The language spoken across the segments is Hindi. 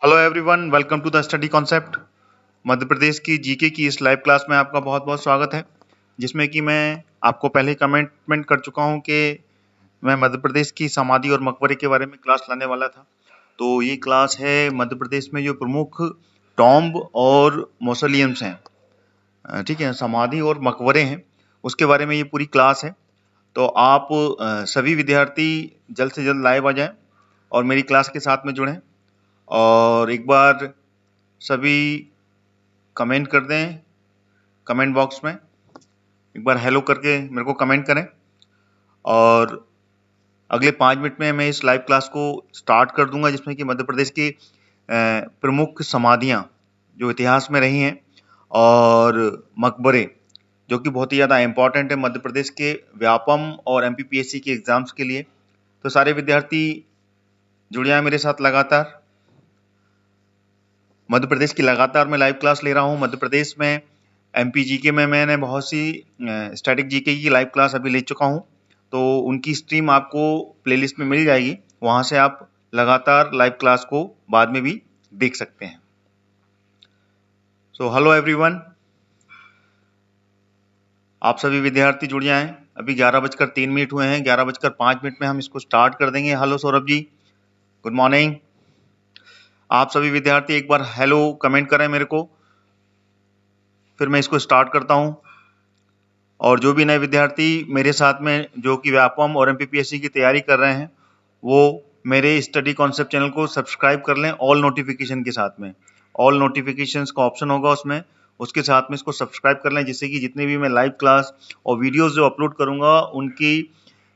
Hello everyone, welcome to the study concept. Madhya Pradesh की जीके की इस लाइव क्लास में आपका बहुत बहुत स्वागत है, जिसमें कि मैं आपको पहले ही कमिटमेंट कर चुका हूं कि मैं मध्य प्रदेश की समाधि और मकबरे के बारे में क्लास लाने वाला था। तो ये क्लास है मध्य प्रदेश में जो प्रमुख टॉम्ब और मौसोलियम्स हैं, ठीक है, समाधि और मकबरे हैं, उसके बारे में ये पूरी क्लास है। तो आप सभी विद्यार्थी जल्द से जल्द लाइव आ जाएं और मेरी क्लास के साथ में जुड़ें, और एक बार सभी कमेंट कर दें कमेंट बॉक्स में, एक बार हेलो करके मेरे को कमेंट करें। और अगले 5 मिनट में मैं इस लाइव क्लास को स्टार्ट कर दूंगा, जिसमें कि मध्य प्रदेश की प्रमुख समाधियां जो इतिहास में रही हैं और मकबरे जो कि बहुत ही ज़्यादा इम्पॉर्टेंट है मध्य प्रदेश के व्यापम और एमपीपीएससी के एग्जाम्स के लिए। तो सारे विद्यार्थी जुड़ जाएं मेरे साथ। लगातार मध्य प्रदेश की लगातार मैं लाइव क्लास ले रहा हूं। मध्य प्रदेश में एमपी जीके में मैंने बहुत सी स्टैटिक जीके की लाइव क्लास अभी ले चुका हूं, तो उनकी स्ट्रीम आपको प्लेलिस्ट में मिल जाएगी, वहां से आप लगातार लाइव क्लास को बाद में भी देख सकते हैं। सो हेलो एवरीवन, आप सभी विद्यार्थी जुड़ जाएं। अभी 11:03 हुए हैं, 11:05 में हम इसको स्टार्ट कर देंगे। Hello Saurabh ji, good morning. आप सभी विद्यार्थी एक बार हेलो कमेंट करें मेरे को, फिर मैं इसको स्टार्ट करता हूं। और जो भी नए विद्यार्थी मेरे साथ में जो कि व्यापम और एमपीपीएससी की तैयारी कर रहे हैं, वो मेरे स्टडी कॉन्सेप्ट चैनल को सब्सक्राइब कर लें ऑल नोटिफिकेशन के साथ में। ऑल नोटिफिकेशंस का ऑप्शन होगा उसमें, उसके साथ में इसको सब्सक्राइब कर लें, जिससे कि जितने भी मैं लाइव क्लास और वीडियोस जो अपलोड करूंगा उनकी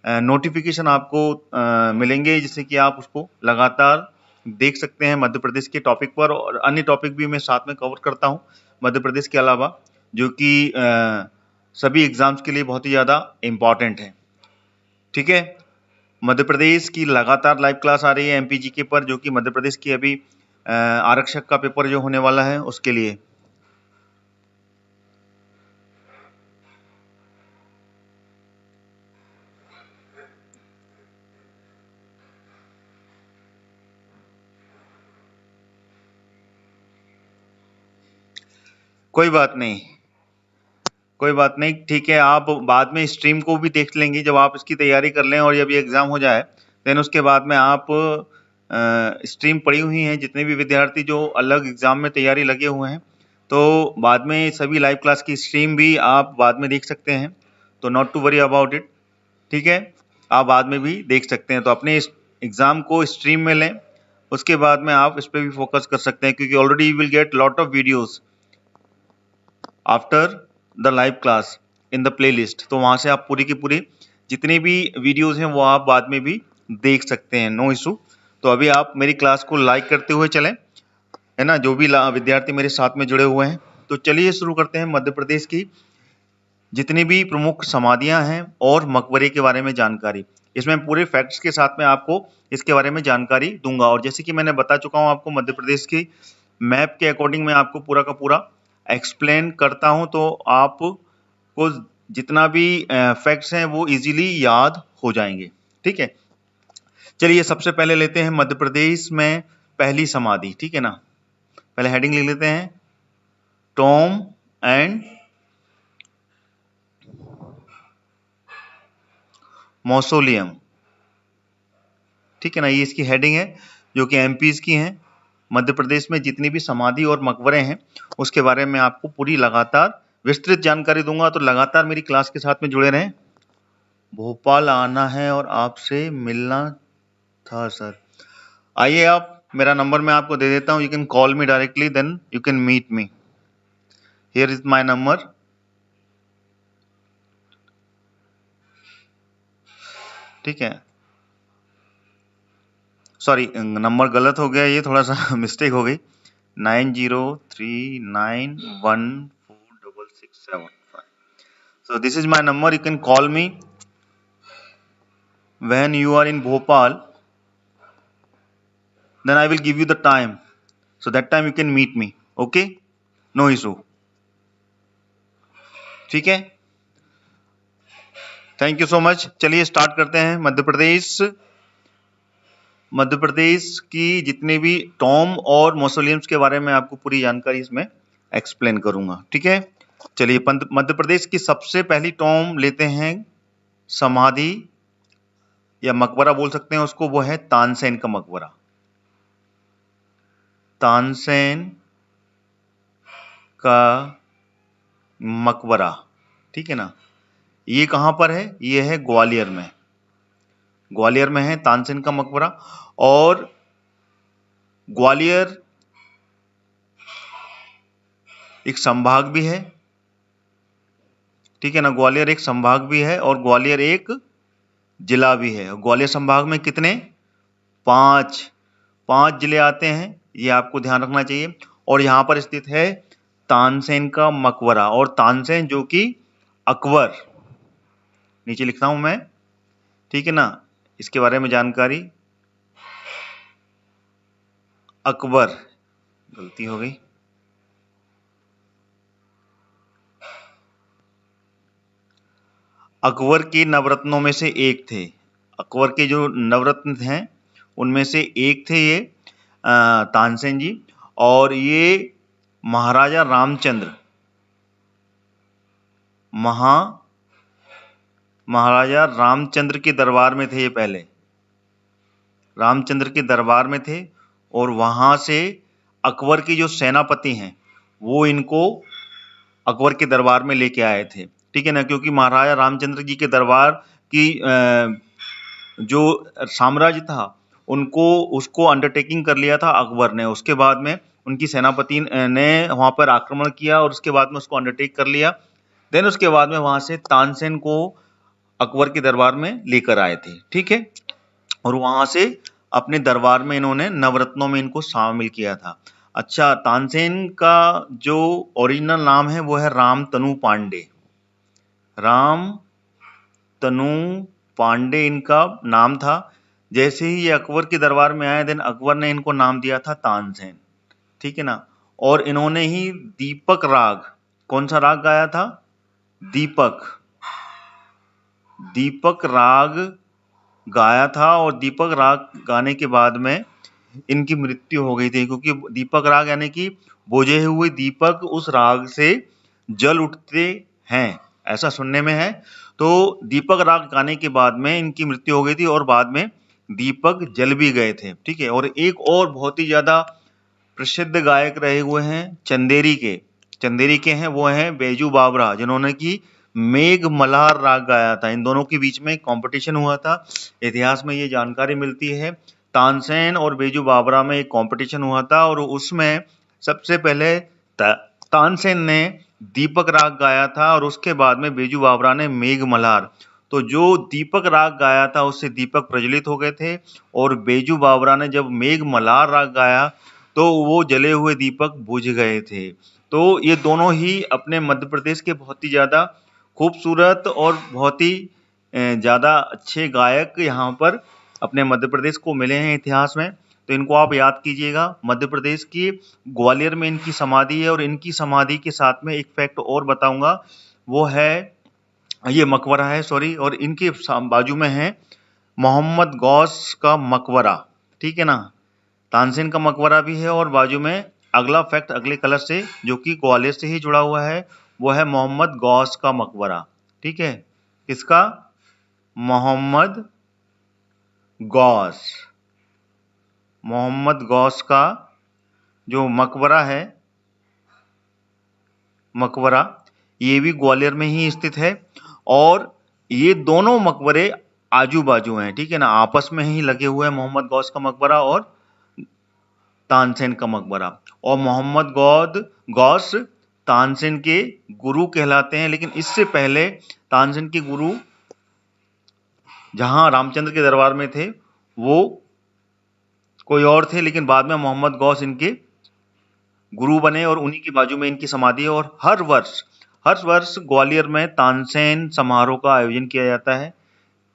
नोटिफिकेशन आपको मिलेंगे, जिससे कि आप उसको लगातार देख सकते हैं मध्य प्रदेश के टॉपिक पर। और अन्य टॉपिक भी मैं साथ में कवर करता हूं मध्य प्रदेश के अलावा, जो कि सभी एग्जाम्स के लिए बहुत ही ज़्यादा इम्पॉर्टेंट है। ठीक है, मध्य प्रदेश की लगातार लाइव क्लास आ रही है एमपीजीके पर, जो कि मध्य प्रदेश की अभी आरक्षक का पेपर जो होने वाला है उसके लिए। कोई बात नहीं, कोई बात नहीं, ठीक है। आप बाद में स्ट्रीम को भी देख लेंगे जब आप इसकी तैयारी कर लें और जब ये एग्जाम हो जाए, देन उसके बाद में आप स्ट्रीम पड़ी हुई हैं जितने भी विद्यार्थी जो अलग एग्जाम में तैयारी लगे हुए हैं, तो बाद में सभी लाइव क्लास की स्ट्रीम भी आप बाद में देख सकते हैं। तो not to worry about it, ठीक है, आप बाद में भी देख सकते हैं। तो अपने एग्जाम को स्ट्रीम में लें, उसके बाद में आप इस पर भी फोकस कर सकते हैं, क्योंकि already you will get lot of videos after the live class in the playlist. तो वहां से आप पूरी की पूरी जितनी भी वीडियोस हैं वो आप बाद में भी देख सकते हैं, नो इशू। तो अभी आप मेरी क्लास को लाइक करते हुए चलें, है ना, जो भी विद्यार्थी मेरे साथ में जुड़े हुए हैं। तो चलिए शुरू करते हैं मध्य प्रदेश की जितनी भी प्रमुख समाधियां हैं और मकबरे के बारे में जानकारी। इसमें पूरे फैक्ट्स के साथ में आपको इसके बारे में जानकारी दूंगा। और जैसे कि मैंने बता चुका हूं आपको, मध्य प्रदेश की मैप के अकॉर्डिंग मैं आपको पूरा का पूरा एक्सप्लेन करता हूं, तो आपको जितना भी फैक्ट्स हैं वो इजीली याद हो जाएंगे। ठीक है, चलिए सबसे पहले लेते हैं मध्य प्रदेश में पहली समाधि। ठीक है ना, पहले हेडिंग लिख लेते हैं, टॉम एंड मौसोलियम। ठीक है ना, ये इसकी हेडिंग है जो कि एमपीज की हैं। मध्य प्रदेश में जितनी भी समाधि और मकबरे हैं उसके बारे में आपको पूरी लगातार विस्तृत जानकारी दूंगा, तो लगातार मेरी क्लास के साथ में जुड़े रहें। भोपाल आना है और आपसे मिलना था सर। आइए, आप मेरा नंबर मैं आपको दे देता हूं, you can call me directly, then you can meet me. Here is my number. ठीक है, सॉरी नंबर गलत हो गया, ये थोड़ा सा मिस्टेक हो गई। 9039146675। So this is my number. You can call me when you are in Bhopal. Then I will give you the time. So that time you can meet me. Okay? No issue. ठीक है? Thank you so much. चलिए स्टार्ट करते हैं। मध्य प्रदेश मध्य प्रदेश की जितने भी टॉम और मौसोलियम्स के बारे में आपको पूरी जानकारी इसमें एक्सप्लेन करूंगा। ठीक है, चलिए मध्य प्रदेश की सबसे पहली टॉम लेते हैं, समाधि या मकबरा बोल सकते हैं उसको, वो है तानसेन का मकबरा। तानसेन का मकबरा, ठीक है ना। ये कहां पर है? ये है ग्वालियर में। ग्वालियर में है तानसेन का मकबरा। और ग्वालियर एक संभाग भी है, ठीक है ना। ग्वालियर एक संभाग भी है और ग्वालियर एक जिला भी है। ग्वालियर संभाग में कितने? 5 जिले आते हैं, ये आपको ध्यान रखना चाहिए। और यहां पर स्थित है तानसेन का मकबरा। और तानसेन जो कि अकबर, नीचे लिखता हूं मैं, ठीक है ना, इसके बारे में जानकारी। अकबर, गलती हो गई, अकबर के नवरत्नों में से एक थे। अकबर के जो नवरत्न हैं उनमें से एक थे ये तानसेन जी। और ये महाराजा रामचंद्र, महाराजा रामचंद्र के दरबार में थे ये पहले, रामचंद्र के दरबार में थे। और वहां से अकबर के जो सेनापति हैं वो इनको अकबर के दरबार में लेके आए थे, ठीक है ना। क्योंकि महाराजा रामचंद्र जी के दरबार की जो साम्राज्य था उसको अंडरटेकिंग कर लिया था अकबर ने। उसके बाद में उनकी सेनापति ने वहां पर आक्रमण किया और उसके बाद में उसको अंडरटेक कर लिया। देन उसके बाद में वहां से तानसेन को अकबर के दरबार में लेकर आए थे, ठीक है। और वहां से अपने दरबार में इन्होंने नवरत्नों में इनको शामिल किया था। अच्छा, तानसेन का जो ओरिजिनल नाम है वो है रामतनु पांडे। रामतनु पांडे इनका नाम था। जैसे ही ये अकबर के दरबार में आए, देन अकबर ने इनको नाम दिया था तानसेन, ठीक है ना। और इन्होंने ही दीपक राग, कौन सा राग गाया था? दीपक राग गाया था। और दीपक राग गाने के बाद में इनकी मृत्यु हो गई थी, क्योंकि दीपक राग यानी कि बुझे हुए दीपक उस राग से जल उठते हैं, ऐसा सुनने में है। तो दीपक राग गाने के बाद में इनकी मृत्यु हो गई थी और बाद में दीपक जल भी गए थे, ठीक है। और एक और बहुत ही ज्यादा प्रसिद्ध गायक रहे हुए हैं चंदेरी के हैं, वो हैं बैजू बावरा, जिन्होंने की मेघ मल्हार राग गाया था। इन दोनों के बीच में कंपटीशन हुआ था, इतिहास में ये जानकारी मिलती है। तानसेन और बैजू बावरा में एक कंपटीशन हुआ था और उसमें सबसे पहले तानसेन ने दीपक राग गाया था और उसके बाद में बैजू बावरा ने मेघ मल्हार। तो जो दीपक राग गाया था उससे दीपक प्रज्वलित हो गए थे। और बैजू बावरा ने जब मेघ मल्हार राग गाया तो वो जले हुए दीपक बुझ गए थे। तो ये दोनों ही अपने मध्य प्रदेश के बहुत ही ज्यादा खूबसूरत और बहुत ही ज्यादा अच्छे गायक यहाँ पर अपने मध्य प्रदेश को मिले हैं इतिहास में। तो इनको आप याद कीजिएगा। मध्य प्रदेश की ग्वालियर में इनकी समाधि है। और इनकी समाधि के साथ में एक फैक्ट और बताऊंगा, वो है, ये मकबरा है सॉरी, और इनके बाजू में है मोहम्मद गौस का मकबरा, ठीक है ना। तानसेन का मकबरा भी है और बाजू में अगला फैक्ट अगले कलर से जो कि ग्वालियर से ही जुड़ा हुआ है, वो है मोहम्मद गौस का मकबरा, ठीक है। किसका? मोहम्मद गौस का जो मकबरा है, ये भी ग्वालियर में ही स्थित है। और ये दोनों मकबरे आजू बाजू हैं, ठीक है ना, आपस में ही लगे हुए हैं, मोहम्मद गौस का मकबरा और तानसेन का मकबरा। और मोहम्मद गौस तानसेन के गुरु कहलाते हैं। लेकिन इससे पहले तानसेन के गुरु जहां रामचंद्र के दरबार में थे वो कोई और थे, लेकिन बाद में मोहम्मद गौस इनके गुरु बने और उन्हीं की बाजू में इनकी समाधि है। और हर वर्ष ग्वालियर में तानसेन समारोह का आयोजन किया जाता है।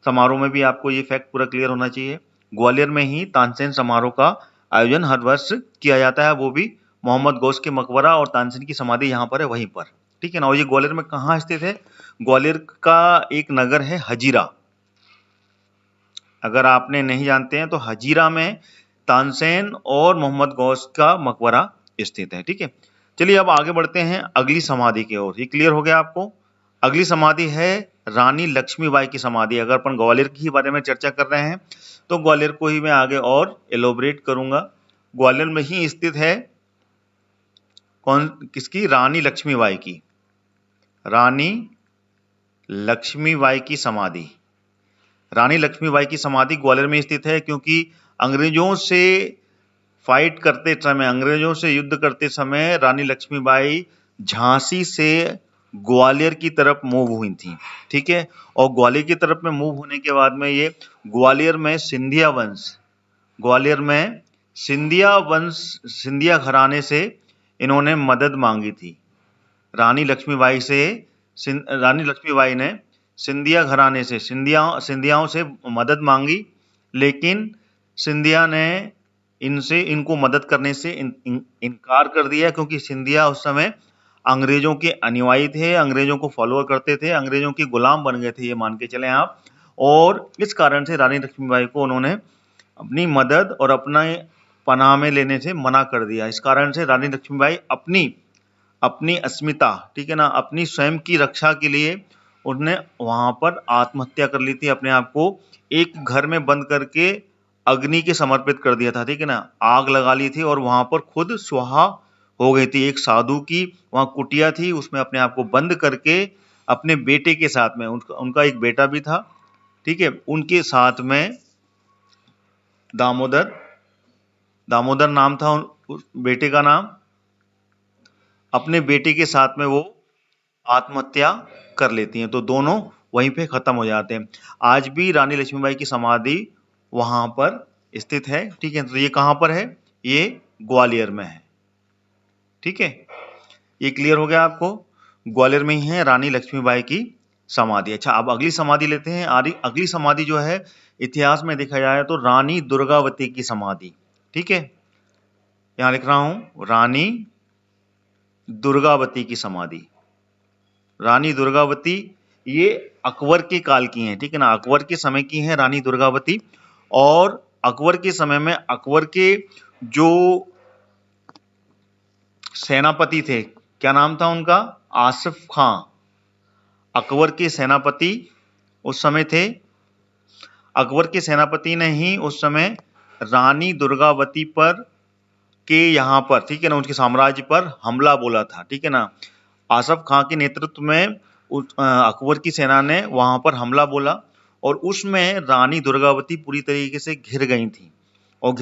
समारोह में भी आपको ये फैक्ट पूरा क्लियर होना चाहिए, ग्वालियर में ही तानसेन समारोह का आयोजन हर वर्ष किया जाता है, वो भी मोहम्मद गौस के मकबरा और तानसेन की समाधि यहाँ पर है वहीं पर, ठीक है ना। और ये ग्वालियर में कहाँ स्थित है? ग्वालियर का एक नगर है हजीरा, अगर आपने नहीं जानते हैं तो हजीरा में तानसेन और मोहम्मद गौस का मकबरा स्थित है। ठीक है, चलिए अब आगे बढ़ते हैं अगली समाधि की ओर। ये क्लियर हो गया आपको? अगली समाधि है रानी लक्ष्मीबाई की समाधि। अगर अपन ग्वालियर के बारे में चर्चा कर रहे हैं तो ग्वालियर को ही मैं आगे और एलोबरेट करूंगा। ग्वालियर में ही स्थित है किसकी? रानी लक्ष्मीबाई की। रानी लक्ष्मीबाई की समाधि। रानी लक्ष्मीबाई की समाधि ग्वालियर में स्थित है क्योंकि अंग्रेजों से फाइट करते समय, अंग्रेजों से युद्ध करते समय रानी लक्ष्मीबाई झांसी से ग्वालियर की तरफ मूव हुई थी। ठीक है, और ग्वालियर की तरफ में मूव होने के बाद में ये ग्वालियर में सिंधिया घराने से इन्होंने मदद मांगी थी। रानी लक्ष्मीबाई ने सिंधिया घराने से सिंधियाओं से मदद मांगी, लेकिन सिंधिया ने इनको मदद करने से इनकार कर दिया क्योंकि सिंधिया उस समय अंग्रेजों के अनुयायी थे, अंग्रेजों को फॉलोअर करते थे, अंग्रेजों के गुलाम बन गए थे, ये मान के चले आप। और इस कारण से रानी लक्ष्मीबाई को उन्होंने अपनी मदद और अपना पनाह में लेने से मना कर दिया। इस कारण से रानी लक्ष्मीबाई अपनी अस्मिता, ठीक है ना, अपनी स्वयं की रक्षा के लिए उन्होंने वहां पर आत्महत्या कर ली थी। अपने आप को एक घर में बंद करके अग्नि के समर्पित कर दिया था। ठीक है ना, आग लगा ली थी और वहां पर खुद स्वाहा हो गई थी। एक साधु की वहां कुटिया थी, उसमें अपने आप को बंद करके अपने बेटे के साथ में, उनका एक बेटा भी था, ठीक है, उनके साथ में दामोदर नाम था उस बेटे का नाम। अपने बेटे के साथ में वो आत्महत्या कर लेती हैं, तो दोनों वहीं पे खत्म हो जाते हैं। आज भी रानी लक्ष्मीबाई की समाधि वहां पर स्थित है। ठीक है, तो ये कहां पर है? ये ग्वालियर में है। ठीक है, ये क्लियर हो गया आपको? ग्वालियर में ही है रानी लक्ष्मीबाई की समाधि। अच्छा, अब अगली समाधि लेते हैं। अगली समाधि जो है इतिहास में देखा जाए तो रानी दुर्गावती की समाधि। ठीक है, यहां लिख रहा हूं रानी दुर्गावती की समाधि। रानी दुर्गावती ये अकबर के काल की हैं। ठीक है ना, अकबर के समय की हैं रानी दुर्गावती। और अकबर के समय में अकबर के जो सेनापति थे, क्या नाम था उनका? आसिफ खां। अकबर के सेनापति उस समय थे। अकबर के सेनापति ने ही उस समय रानी दुर्गावती पर के यहाँ पर, ठीक है ना, उनके साम्राज्य पर हमला बोला था। ठीक है ना, आसिफ खां के नेतृत्व में अकबर की सेना ने वहां पर हमला बोला और उसमें रानी दुर्गावती पूरी तरीके से घिर गई थी और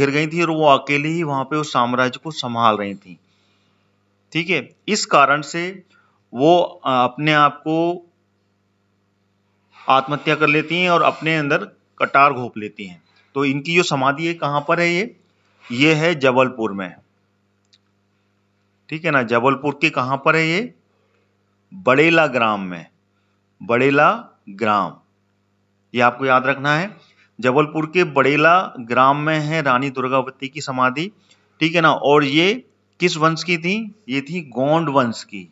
वो अकेले ही वहां पे उस साम्राज्य को संभाल रही थी। ठीक है, इस कारण से वो अपने आप को आत्महत्या कर लेती हैं और अपने अंदर कटार घोंप लेती हैं। तो इनकी जो समाधि है कहां पर है? ये है जबलपुर में। ठीक है ना, जबलपुर के कहां पर है? ये बड़ेला ग्राम में। बड़ेला ग्राम, ये आपको याद रखना है। जबलपुर के बड़ेला ग्राम में है रानी दुर्गावती की समाधि। ठीक है ना, और ये किस वंश की थी? ये थी गोंड वंश की।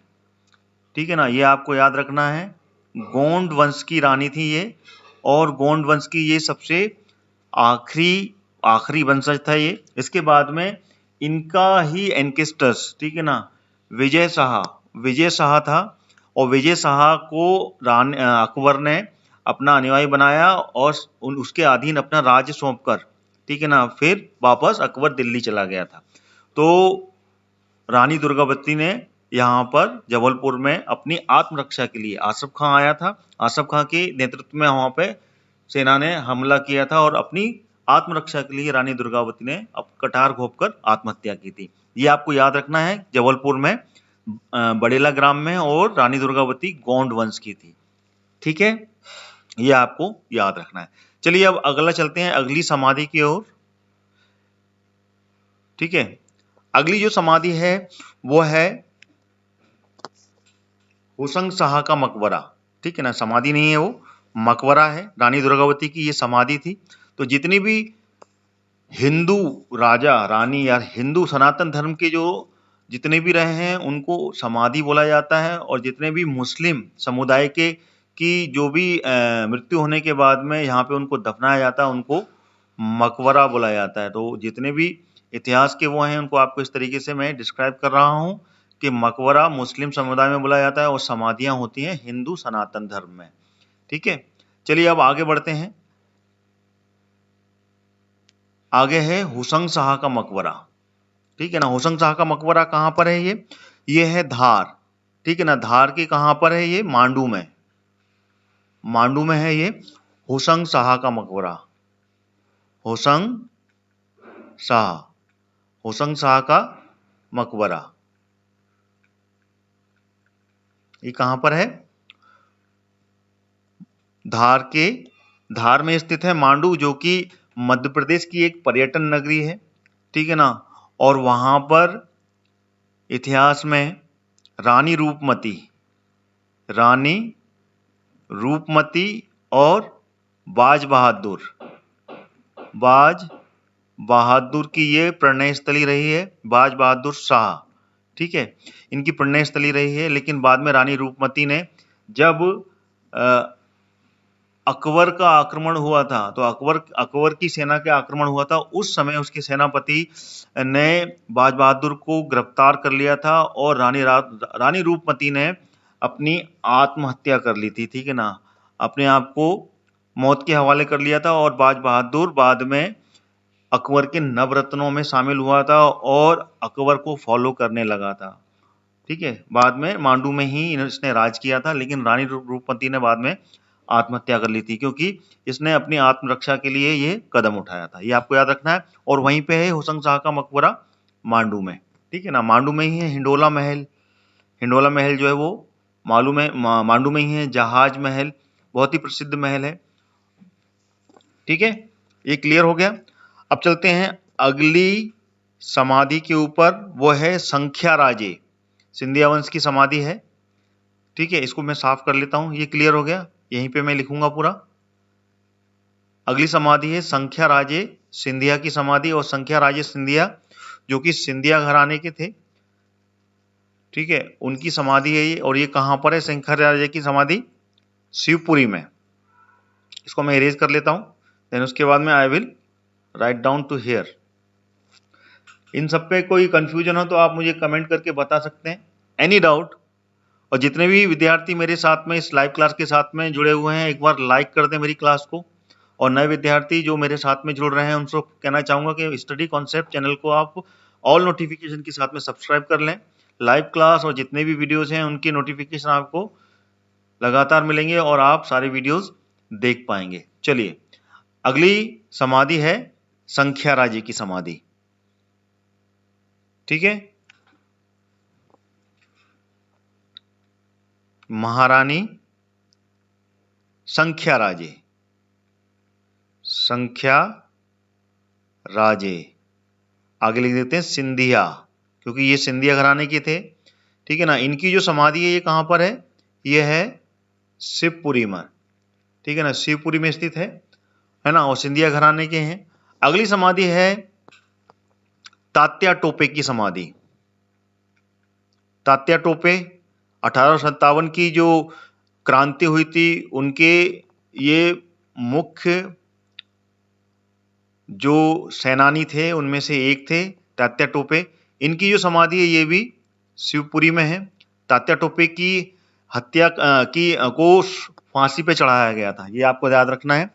ठीक है ना, ये आपको याद रखना है, गोंड वंश की रानी थी ये। और गोंड वंश की ये सबसे आखिरी वंशज था ये। इसके बाद में इनका ही एंकेस्टर्स, ठीक है ना, विजय शाह था और विजय शाह को अकबर ने अपना अनुयायी बनाया और उसके अधीन अपना राज्य सौंपकर, ठीक है ना, फिर वापस अकबर दिल्ली चला गया था। तो रानी दुर्गावती ने यहाँ पर जबलपुर में अपनी आत्मरक्षा के लिए, आसिफ खां आया था, आसिफ खां के नेतृत्व में वहां पे सेना ने हमला किया था और अपनी आत्मरक्षा के लिए रानी दुर्गावती ने कटार घोंपकर आत्महत्या की थी। ये आपको याद रखना है, जबलपुर में बड़ेला ग्राम में, और रानी दुर्गावती गोंड वंश की थी। ठीक है, ये आपको याद रखना है। चलिए अब अगला चलते हैं अगली समाधि की ओर। ठीक है, अगली जो समाधि है वो है हुसंग शाह का मकबरा। ठीक है ना, समाधि नहीं है, वो मकबरा है। रानी दुर्गावती की ये समाधि थी। तो जितनी भी हिंदू राजा रानी या हिंदू सनातन धर्म के जो जितने भी रहे हैं उनको समाधि बोला जाता है, और जितने भी मुस्लिम समुदाय के कि जो भी मृत्यु होने के बाद में यहाँ पे उनको दफनाया जाता है उनको मकबरा बुलाया जाता है। तो जितने भी इतिहास के वो हैं उनको आपको इस तरीके से मैं डिस्क्राइब कर रहा हूँ कि मकबरा मुस्लिम समुदाय में बुलाया जाता है और समाधियां होती हैं हिंदू सनातन धर्म में। ठीक है, चलिए अब आगे बढ़ते हैं। आगे है हुसंग शाह का मकबरा। ठीक है ना, हुसंग शाह का मकबरा कहाँ पर है? ये है धार। ठीक है ना, धार के कहाँ पर है? ये मांडू में, मांडू में है ये हुसंग शाह का मकबरा। हुसंग शाह, हुसंग शाह का मकबरा ये कहाँ पर है? धार में स्थित है मांडू, जो कि मध्य प्रदेश की एक पर्यटन नगरी है। ठीक है ना, और वहां पर इतिहास में रानी रूपमती और बाज बहादुर की ये प्रणय स्थली रही है। बाज बहादुर शाह, ठीक है, इनकी प्रणय स्थली रही है। लेकिन बाद में रानी रूपमती ने, जब अकबर का आक्रमण हुआ था, तो अकबर की सेना के आक्रमण हुआ था, उस समय उसके सेनापति ने बाज बहादुर को गिरफ्तार कर लिया था और रानी रूपमती ने अपनी आत्महत्या कर ली थी। ठीक है ना, अपने आप को मौत के हवाले कर लिया था और बाज बहादुर बाद में अकबर के नवरत्नों में शामिल हुआ था और अकबर को फॉलो करने लगा था। ठीक है, बाद में मांडू में ही इसने राज किया था, लेकिन रानी रूपमती ने बाद में आत्महत्या कर ली थी क्योंकि इसने अपनी आत्मरक्षा के लिए ये कदम उठाया था। ये आपको याद रखना है। और वहीं पे है हुसंग शाह का मकबरा मांडू में। ठीक है ना, मांडू में ही है हिंडोला महल जो है वो मांडू में ही है। जहाज महल बहुत ही प्रसिद्ध महल है। ठीक है, ये क्लियर हो गया। अब चलते हैं अगली समाधि के ऊपर, वो है संख्या राजे, सिंधिया वंश की समाधि है। ठीक है, इसको मैं साफ कर लेता हूं। ये क्लियर हो गया, यहीं पे मैं लिखूंगा पूरा। अगली समाधि है संख्या राजे सिंधिया की समाधि, और संख्या राजे सिंधिया जो कि सिंधिया घराने के थे। ठीक है, उनकी समाधि है ये। और ये कहां पर है संख्या राजे की समाधि? शिवपुरी में। इसको मैं इरेज कर लेता हूं, देन उसके बाद में I will write down to here. इन सब पे कोई कंफ्यूजन हो तो आप मुझे कमेंट करके बता सकते हैं, एनी डाउट। और जितने भी विद्यार्थी मेरे साथ में इस लाइव क्लास के साथ में जुड़े हुए हैं, एक बार लाइक कर दें मेरी क्लास को। और नए विद्यार्थी जो मेरे साथ में जुड़ रहे हैं उनको कहना चाहूंगा कि स्टडी कॉन्सेप्ट चैनल को आप ऑल नोटिफिकेशन के साथ में सब्सक्राइब कर लें। लाइव क्लास और जितने भी वीडियोज हैं उनकी नोटिफिकेशन आपको लगातार मिलेंगे और आप सारे वीडियोज देख पाएंगे। चलिए, अगली समाधि है संख्या राजे की समाधि। ठीक है, महारानी संख्या राजे, आगे लिख देते हैं सिंधिया, क्योंकि ये सिंधिया घराने के थे। ठीक है ना, इनकी जो समाधि है ये कहां पर है? ये है शिवपुरी में। ठीक है ना, शिवपुरी में स्थित है ना, और सिंधिया घराने के हैं। अगली समाधि है तात्या टोपे की समाधि। तात्या टोपे 1857 की जो क्रांति हुई थी उनके ये मुख्य जो सेनानी थे उनमें से एक थे तात्या टोपे। इनकी जो समाधि है ये भी शिवपुरी में है। तात्या टोपे की हत्या को फांसी पे चढ़ाया गया था, ये आपको याद रखना है।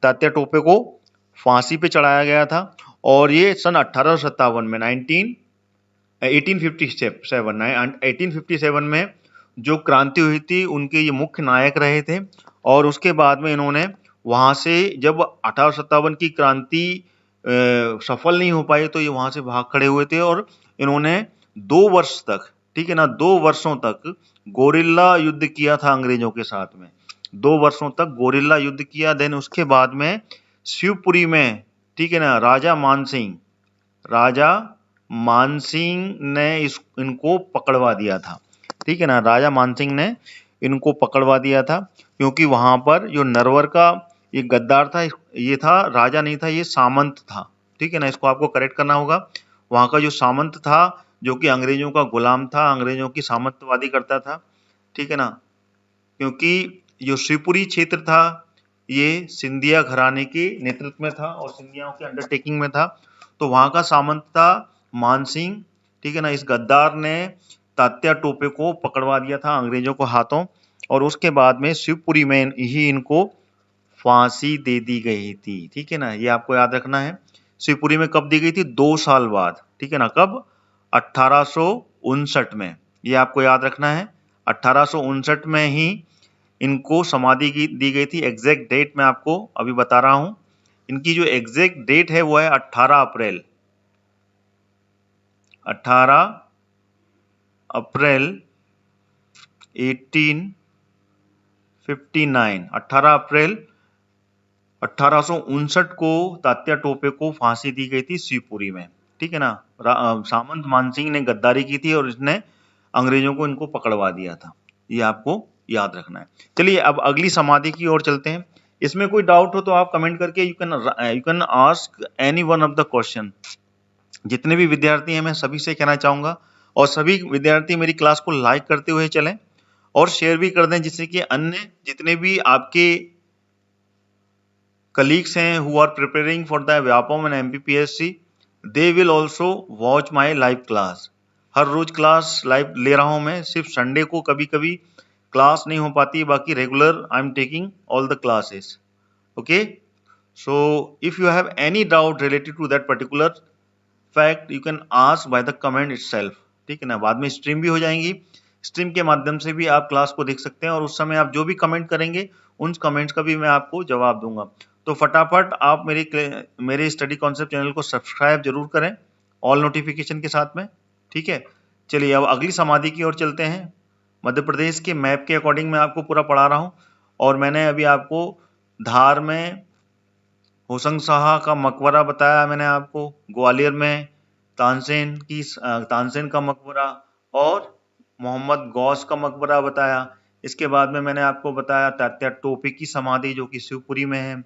तात्या टोपे को फांसी पे चढ़ाया गया था और ये सन 1857 में 1857 में जो क्रांति हुई थी उनके ये मुख्य नायक रहे थे। और उसके बाद में इन्होंने वहां से, जब 1857 की क्रांति सफल नहीं हो पाई तो ये वहां से भाग खड़े हुए थे और इन्होंने 2 वर्ष तक, ठीक है ना, 2 वर्षों तक गोरिल्ला युद्ध किया था अंग्रेजों के साथ में। 2 वर्षों तक गोरिल्ला युद्ध किया। देन उसके बाद में शिवपुरी में, ठीक है ना, राजा मानसिंह ने इनको पकड़वा दिया था। ठीक है ना, राजा मानसिंह ने इनको पकड़वा दिया था क्योंकि वहां पर जो नरवर का ये गद्दार था, ये था, राजा नहीं था, ये सामंत था। ठीक है ना, इसको आपको करेक्ट करना होगा। वहां का जो सामंत था जो कि अंग्रेजों का गुलाम था, अंग्रेजों की सामंतवादी करता था। ठीक है ना, क्योंकि जो शिवपुरी क्षेत्र था ये सिंधिया घराने के नेतृत्व में था और सिंधियाओं के अंडरटेकिंग में था। तो वहां का सामंत था मानसिंह, ठीक है ना। इस गद्दार ने तात्या टोपे को पकड़वा दिया था अंग्रेजों को हाथों, और उसके बाद में शिवपुरी में ही इनको फांसी दे दी गई थी, ठीक है ना। ये आपको याद रखना है। शिवपुरी में कब दी गई थी? 2 साल बाद, ठीक है ना। कब? 1859 में। ये आपको याद रखना है। 1859 में ही इनको समाधि दी गई थी। एग्जैक्ट डेट मैं आपको अभी बता रहा हूं। इनकी जो एग्जैक्ट डेट है वो है 18 अप्रैल 1859। 18 अप्रैल 1859 को तात्या टोपे को फांसी दी गई थी शिवपुरी में, ठीक है ना। सामंत मानसिंह ने गद्दारी की थी और इसने अंग्रेजों को इनको पकड़वा दिया था। ये आपको याद रखना है। चलिए अब अगली समाधि की ओर चलते हैं। इसमें कोई डाउट हो तो आप कमेंट करके you can ask any one of the question. जितने भी विद्यार्थी हैं मैं सभी से कहना चाहूंगा, और सभी विद्यार्थी मेरी क्लास को लाइक करते हुए चलें और शेयर भी कर दें, जिससे कि अन्य जितने भी आपके colleagues हैं who are preparing for the Vyapam and MPPSC, they will also watch my live class। हर रोज क्लास लाइव ले रहा हूं मैं, सिर्फ संडे को कभी कभी क्लास नहीं हो पाती, बाकी regular I am taking all the classes. Okay, so if you have any doubt related to that particular fact you can ask by the comment itself, ठीक है ना। बाद में स्ट्रीम भी हो जाएंगी, स्ट्रीम के माध्यम से भी आप क्लास को देख सकते हैं और उस समय आप जो भी कमेंट करेंगे उन कमेंट्स का भी मैं आपको जवाब दूंगा। तो फटाफट आप मेरे स्टडी कॉन्सेप्ट चैनल को सब्सक्राइब जरूर करें ऑल नोटिफिकेशन के साथ में, ठीक है। चलिए अब अगली समाधि की ओर चलते हैं। मध्य प्रदेश के मैप के अकॉर्डिंग मैं आपको पूरा पढ़ा रहा हूं, और मैंने अभी आपको धार में होशंग शाह का मकबरा बताया, मैंने आपको ग्वालियर में तानसेन का मकबरा और मोहम्मद गौस का मकबरा बताया। इसके बाद में मैंने आपको बताया तात्या टोपे की समाधि जो कि शिवपुरी में है,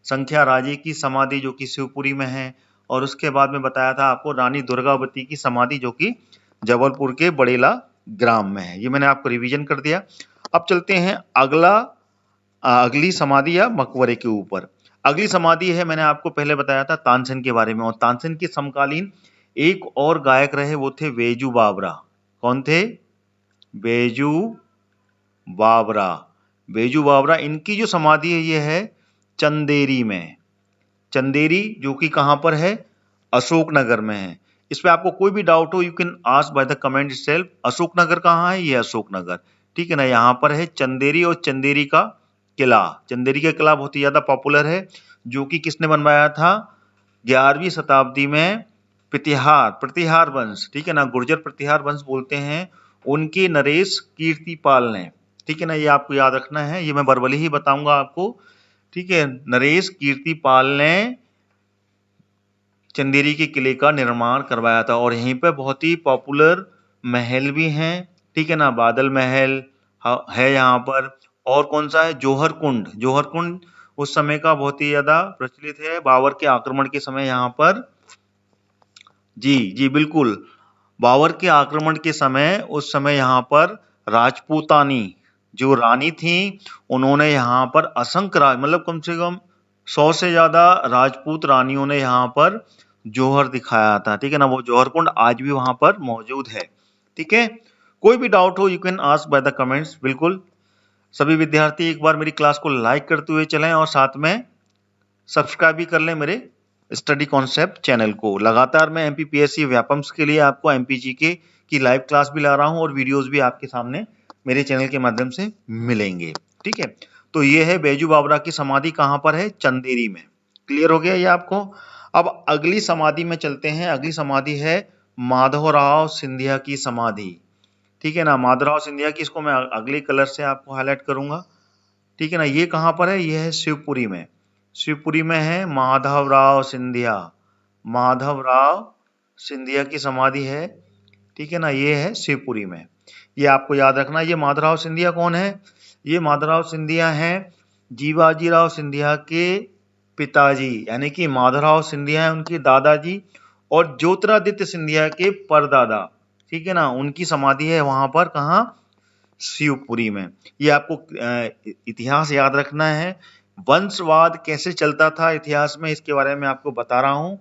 संख्या राजे की समाधि जो कि शिवपुरी में है, और उसके बाद में बताया था आपको रानी दुर्गावती की समाधि जो कि जबलपुर के बड़ेला ग्राम में है। ये मैंने आपको रिवीजन कर दिया। अब चलते हैं अगली समाधि या मकबरे के ऊपर। अगली समाधि है, मैंने आपको पहले बताया था तानसेन के बारे में, और तानसेन के समकालीन एक और गायक रहे, वो थे बैजू बावरा। कौन थे? बैजू बावरा। इनकी जो समाधि है ये है चंदेरी में। चंदेरी जो कि कहां पर है? अशोकनगर में है। इस पे आपको कोई भी डाउट हो you can ask by the comment itself. Ashoknagar कहां है? ये अशोकनगर, ठीक है ना। यहाँ पर है चंदेरी और चंदेरी का किला। चंदेरी का किला बहुत ही ज्यादा पॉपुलर है, जो कि किसने बनवाया था? 11वीं शताब्दी में प्रतिहार वंश, ठीक है ना, गुर्जर प्रतिहार वंश बोलते हैं, उनके नरेश कीर्तिपाल ने, ठीक है ना। ये आपको याद रखना है, ये मैं वर्बली ही बताऊंगा आपको, ठीक है। नरेश कीर्तिपाल ने चंदेरी के किले का निर्माण करवाया था, और यहीं पे बहुत ही पॉपुलर महल भी हैं, ठीक है ना। बादल महल है यहाँ पर, और कौन सा है? जौहर कुंड उस समय का बहुत ही ज्यादा प्रचलित है, बाबर के आक्रमण के समय यहाँ पर। जी बिल्कुल, बाबर के आक्रमण के समय उस समय यहाँ पर राजपूतानी जो रानी थी, उन्होंने यहाँ पर असंख्य मतलब कम से कम 100 से ज्यादा राजपूत रानियों ने यहाँ पर जौहर दिखाया था, ठीक है ना। वो जौहर कुंड आज भी वहां पर मौजूद है, ठीक है। कोई भी डाउट हो you can ask by the comments. बिल्कुल सभी विद्यार्थी एक बार मेरी क्लास को लाइक करते हुए चलें और साथ में सब्सक्राइब भी कर लें मेरे स्टडी कॉन्सेप्ट चैनल को। लगातार मैं एमपीपीएससी व्यापम्स के लिए आपको एमपीजीके की लाइव क्लास भी ला रहा हूं, और वीडियोस भी आपके सामने मेरे चैनल के माध्यम से मिलेंगे, ठीक है। तो ये है बैजू बावरा की समाधि, कहां पर है? चंदेरी में। क्लियर हो गया ये आपको। अब अगली समाधि में चलते हैं। अगली समाधि है माधवराव सिंधिया की समाधि, ठीक है ना। माधवराव सिंधिया की, इसको मैं अगले कलर से आपको हाईलाइट करूंगा, ठीक है ना। ये कहां पर है? ये है शिवपुरी में। शिवपुरी में है माधवराव सिंधिया की समाधि है, ठीक है ना। ये है शिवपुरी में। ये आपको याद रखना। ये माधवराव सिंधिया कौन है? ये माधवराव सिंधिया हैं जीवाजीराव सिंधिया के पिताजी, यानी कि माधवराव सिंधिया है उनके दादाजी, और ज्योतिरादित्य सिंधिया के परदादा, ठीक है ना। उनकी समाधि है वहां पर, कहा? शिवपुरी में। ये आपको इतिहास याद रखना है। वंशवाद कैसे चलता था इतिहास में, इसके बारे में आपको बता रहा हूं।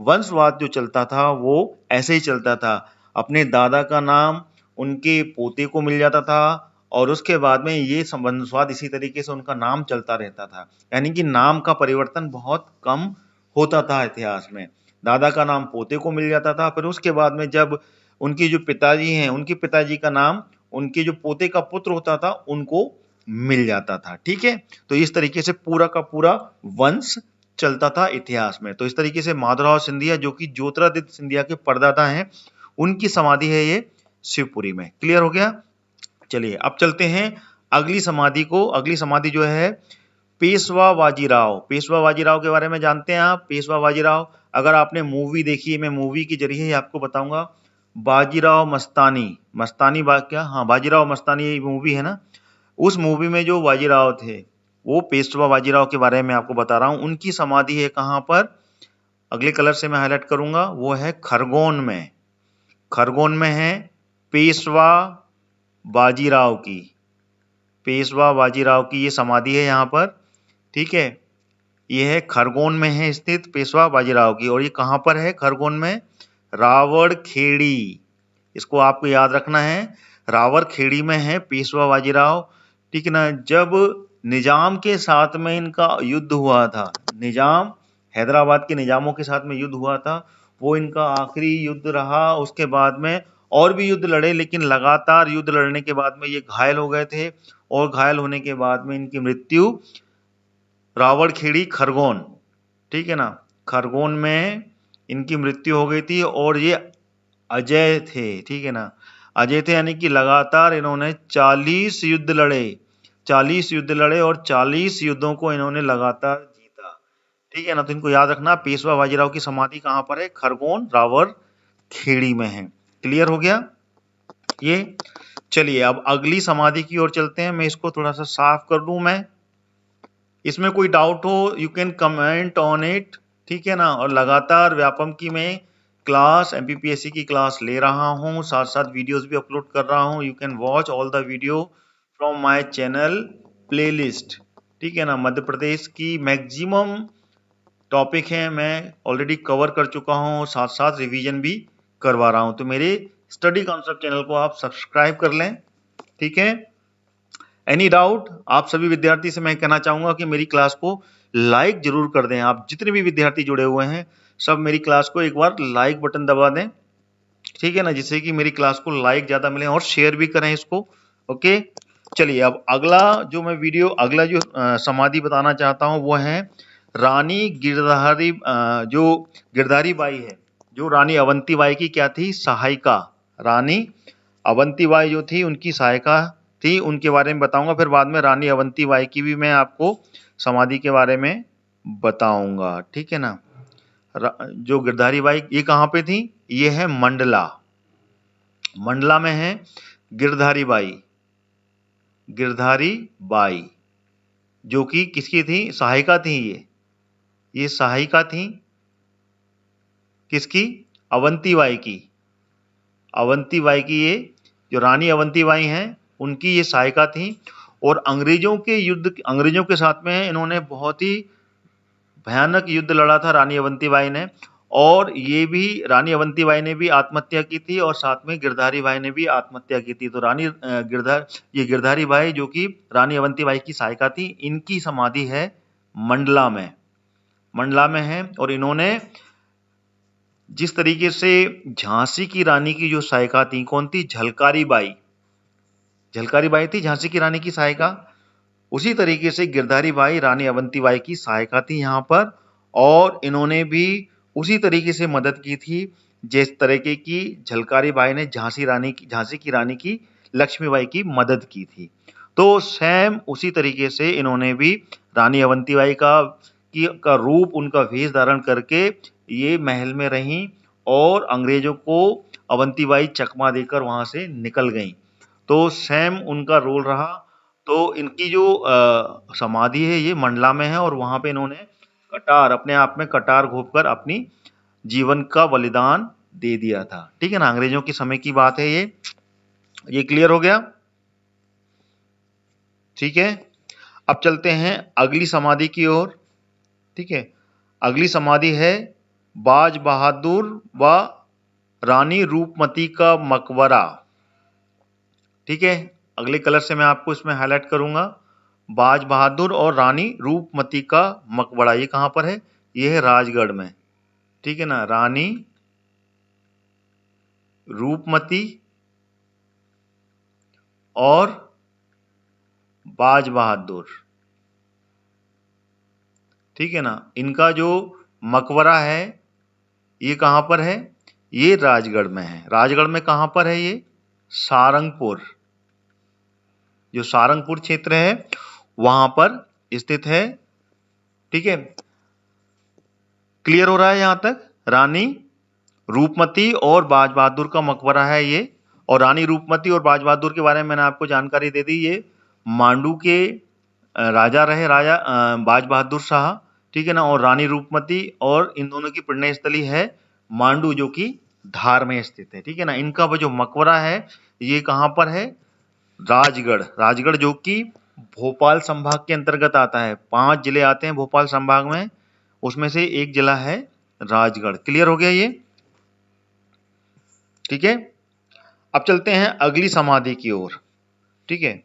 वंशवाद जो चलता था वो ऐसे ही चलता था, अपने दादा का नाम उनके पोते को मिल जाता था और उसके बाद में ये वंशवाद इसी तरीके से उनका नाम चलता रहता था। यानी कि नाम का परिवर्तन बहुत कम होता था इतिहास में। दादा का नाम पोते को मिल जाता था, फिर उसके बाद में जब उनकी जो पिताजी हैं, उनके पिताजी का नाम उनके जो पोते का पुत्र होता था उनको मिल जाता था। ठीक है, तो इस तरीके से पूरा का पूरा वंश चलता था इतिहास में। तो इस तरीके से माधवराव सिंधिया जो कि ज्योतिरादित्य सिंधिया के परदादा हैं, उनकी समाधि है ये शिवपुरी में। क्लियर हो गया? चलिए अब चलते हैं अगली समाधि को। अगली समाधि जो है पेशवा बाजीराव। पेशवा बाजीराव के बारे में जानते हैं आप? पेशवा बाजीराव, अगर आपने मूवी देखी है, मैं मूवी के जरिए ही आपको बताऊंगा। बाजीराव मस्तानी, मस्तानी क्या, हाँ बाजीराव मस्तानी ये मूवी है ना, उस मूवी में जो बाजीराव थे वो पेशवा बाजीराव के बारे में आपको बता रहा हूं। उनकी समाधि है कहां पर, अगले कलर से मैं हाईलाइट करूंगा, वो है खरगोन में। खरगोन में है पेशवा बाजीराव की, पेशवा बाजीराव की ये समाधि है यहाँ पर। ठीक है, ये है खरगोन में है स्थित पेशवा बाजीराव की। और ये कहाँ पर है खरगोन में? रावड़ खेड़ी, इसको आपको याद रखना है। रावड़ खेड़ी में है पेशवा बाजीराव। ठीक है ना, जब निजाम के साथ में इनका युद्ध हुआ था, निजाम हैदराबाद के निजामों के साथ में युद्ध हुआ था, वो इनका आखिरी युद्ध रहा। उसके बाद में और भी युद्ध लड़े, लेकिन लगातार युद्ध लड़ने के बाद में ये घायल हो गए थे और घायल होने के बाद में इनकी मृत्यु रावड़खेड़ी खरगोन, ठीक है ना, खरगोन में इनकी मृत्यु हो गई थी। और ये अजय थे, ठीक है ना, अजय थे यानी कि लगातार इन्होंने 40 युद्ध लड़े, 40 युद्ध लड़े और 40 युद्धों को इन्होंने लगातार जीता। ठीक है ना, तो इनको याद रखना। पेशवा बाजीराव की समाधि कहाँ पर है? खरगोन रावड़खेड़ी में है। क्लियर हो गया ये? चलिए अब अगली समाधि की ओर चलते हैं। मैं इसको थोड़ा सा साफ कर दूं। मैं इसमें कोई डाउट हो you can comment on it, ठीक है ना। और लगातार व्यापम की मैं क्लास एमपीपीएससी की क्लास ले रहा हूँ, साथ साथ वीडियोस भी अपलोड कर रहा हूँ। You can watch all the video from my channel playlist, ठीक है ना। मध्य प्रदेश की मैक्सिमम टॉपिक है मैं ऑलरेडी कवर कर चुका हूँ, साथ साथ रिवीजन भी करवा रहा हूँ। तो मेरे स्टडी कॉन्सेप्ट चैनल को आप सब्सक्राइब कर लें, ठीक है। Any doubt? आप सभी विद्यार्थी से मैं कहना चाहूंगा कि मेरी क्लास को लाइक जरूर कर दें। आप जितने भी विद्यार्थी जुड़े हुए हैं सब मेरी क्लास को एक बार लाइक बटन दबा दें, ठीक है ना, जिससे कि मेरी क्लास को लाइक ज्यादा मिले, और शेयर भी करें इसको। ओके, चलिए अब अगला जो मैं वीडियो अगला जो समाधि बताना चाहता हूं वो है रानी गिरधारी, जो गिरधारी बाई है, जो रानी अवंतीबाई की क्या थी? सहायिका। रानी अवंतीबाई जो थी उनकी सहायिका थी, उनके बारे में बताऊंगा। फिर बाद में रानी अवंतीबाई की भी मैं आपको समाधि के बारे में बताऊंगा, ठीक है ना। जो गिरधारी बाई ये कहाँ पे थी? ये है मंडला, मंडला में है गिरधारी बाई, गिरधारी बाई जो कि किसकी थी? सहायिका थी। ये सहायिका थी किसकी? अवंतीबाई की। अवंतीबाई की ये जो रानी अवंतीबाई हैं उनकी ये सहायिका थी। और अंग्रेजों के युद्ध, अंग्रेजों के साथ में इन्होंने बहुत ही भयानक युद्ध लड़ा था रानी अवंतीबाई ने। और ये भी रानी अवंतीबाई ने भी आत्महत्या की थी और साथ में गिरधारी बाई ने भी आत्महत्या की थी। तो रानी ये गिरधारी बाई जो कि रानी अवंतीबाई की सहायिका थी, इनकी समाधि है मंडला में, मंडला में है। और इन्होंने जिस तरीके से झांसी की रानी की जो सहायिका थी, कौन थी? झलकारी बाई, झलकारी बाई थी झांसी की रानी की सहायिका। उसी तरीके से गिरधारी बाई रानी अवंतीबाई की सहायिका थी यहाँ पर। और इन्होंने भी उसी तरीके से मदद की थी जिस तरीके की झलकारी बाई ने झांसी की रानी की लक्ष्मीबाई की मदद की थी। तो सेम उसी तरीके से इन्होंने भी रानी अवंतीबाई का रूप, उनका वेश धारण करके ये महल में रहीं और अंग्रेजों को अवंतीबाई चकमा देकर वहां से निकल गईं। तो सेम उनका रोल रहा। तो इनकी जो समाधि है ये मंडला में है और वहां पे इन्होंने कटार, अपने आप में कटार घोंपकर अपनी जीवन का बलिदान दे दिया था, ठीक है ना। अंग्रेजों के समय की बात है ये क्लियर हो गया? ठीक है, अब चलते हैं अगली समाधि की ओर। ठीक है, अगली समाधि है बाज बहादुर व रानी रूपमती का मकबरा। ठीक है, अगले कलर से मैं आपको इसमें हाईलाइट करूंगा। बाज बहादुर और रानी रूपमती का मकबरा, ये कहां पर है? ये है राजगढ़ में। ठीक है ना, रानी रूपमती और बाज बहादुर, ठीक है ना, इनका जो मकबरा है ये कहां पर है? ये राजगढ़ में है। राजगढ़ में कहां पर है ये? सारंगपुर, जो सारंगपुर क्षेत्र है वहां पर स्थित है। ठीक है, क्लियर हो रहा है यहां तक? रानी रूपमती और बाज बहादुर का मकबरा है ये। और रानी रूपमती और बाज बहादुर के बारे में मैंने आपको जानकारी दे दी। ये मांडू के राजा रहे, राजा बाज बहादुर शाह। ठीक है ना, और रानी रूपमती, और इन दोनों की पुण्य स्थली है मांडू, जो कि धार में स्थित है। ठीक है ना, इनका वो जो मकबरा है ये कहां पर है? राजगढ़। राजगढ़ जो कि भोपाल संभाग के अंतर्गत आता है। 5 जिले आते हैं भोपाल संभाग में, उसमें से एक जिला है राजगढ़। क्लियर हो गया ये? ठीक है, अब चलते हैं अगली समाधि की ओर। ठीक है,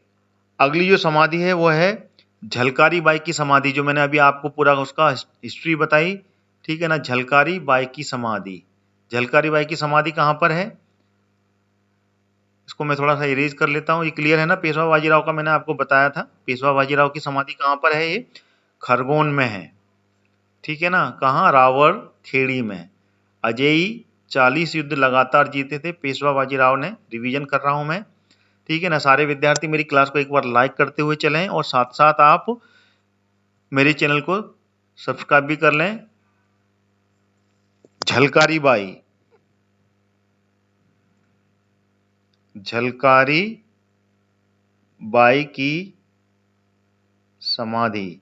अगली जो समाधि है वो है झलकारी बाई की समाधि, जो मैंने अभी आपको पूरा उसका हिस्ट्री बताई। ठीक है ना, झलकारी बाई की समाधि। झलकारी बाई की समाधि कहां पर है? इसको मैं थोड़ा सा इरेज कर लेता हूं। ये क्लियर है ना? पेशवा बाजीराव का मैंने आपको बताया था। पेशवा बाजीराव की समाधि कहां पर है? ये खरगोन में है। ठीक है ना, कहां? रावण खेड़ी में। अजेयी 40 युद्ध लगातार जीते थे पेशवा बाजीराव ने। रिवीजन कर रहा हूं मैं। ठीक है ना, सारे विद्यार्थी मेरी क्लास को एक बार लाइक करते हुए चलें, और साथ साथ आप मेरे चैनल को सब्सक्राइब भी कर लें। झलकारी बाई, झलकारी बाई की समाधि।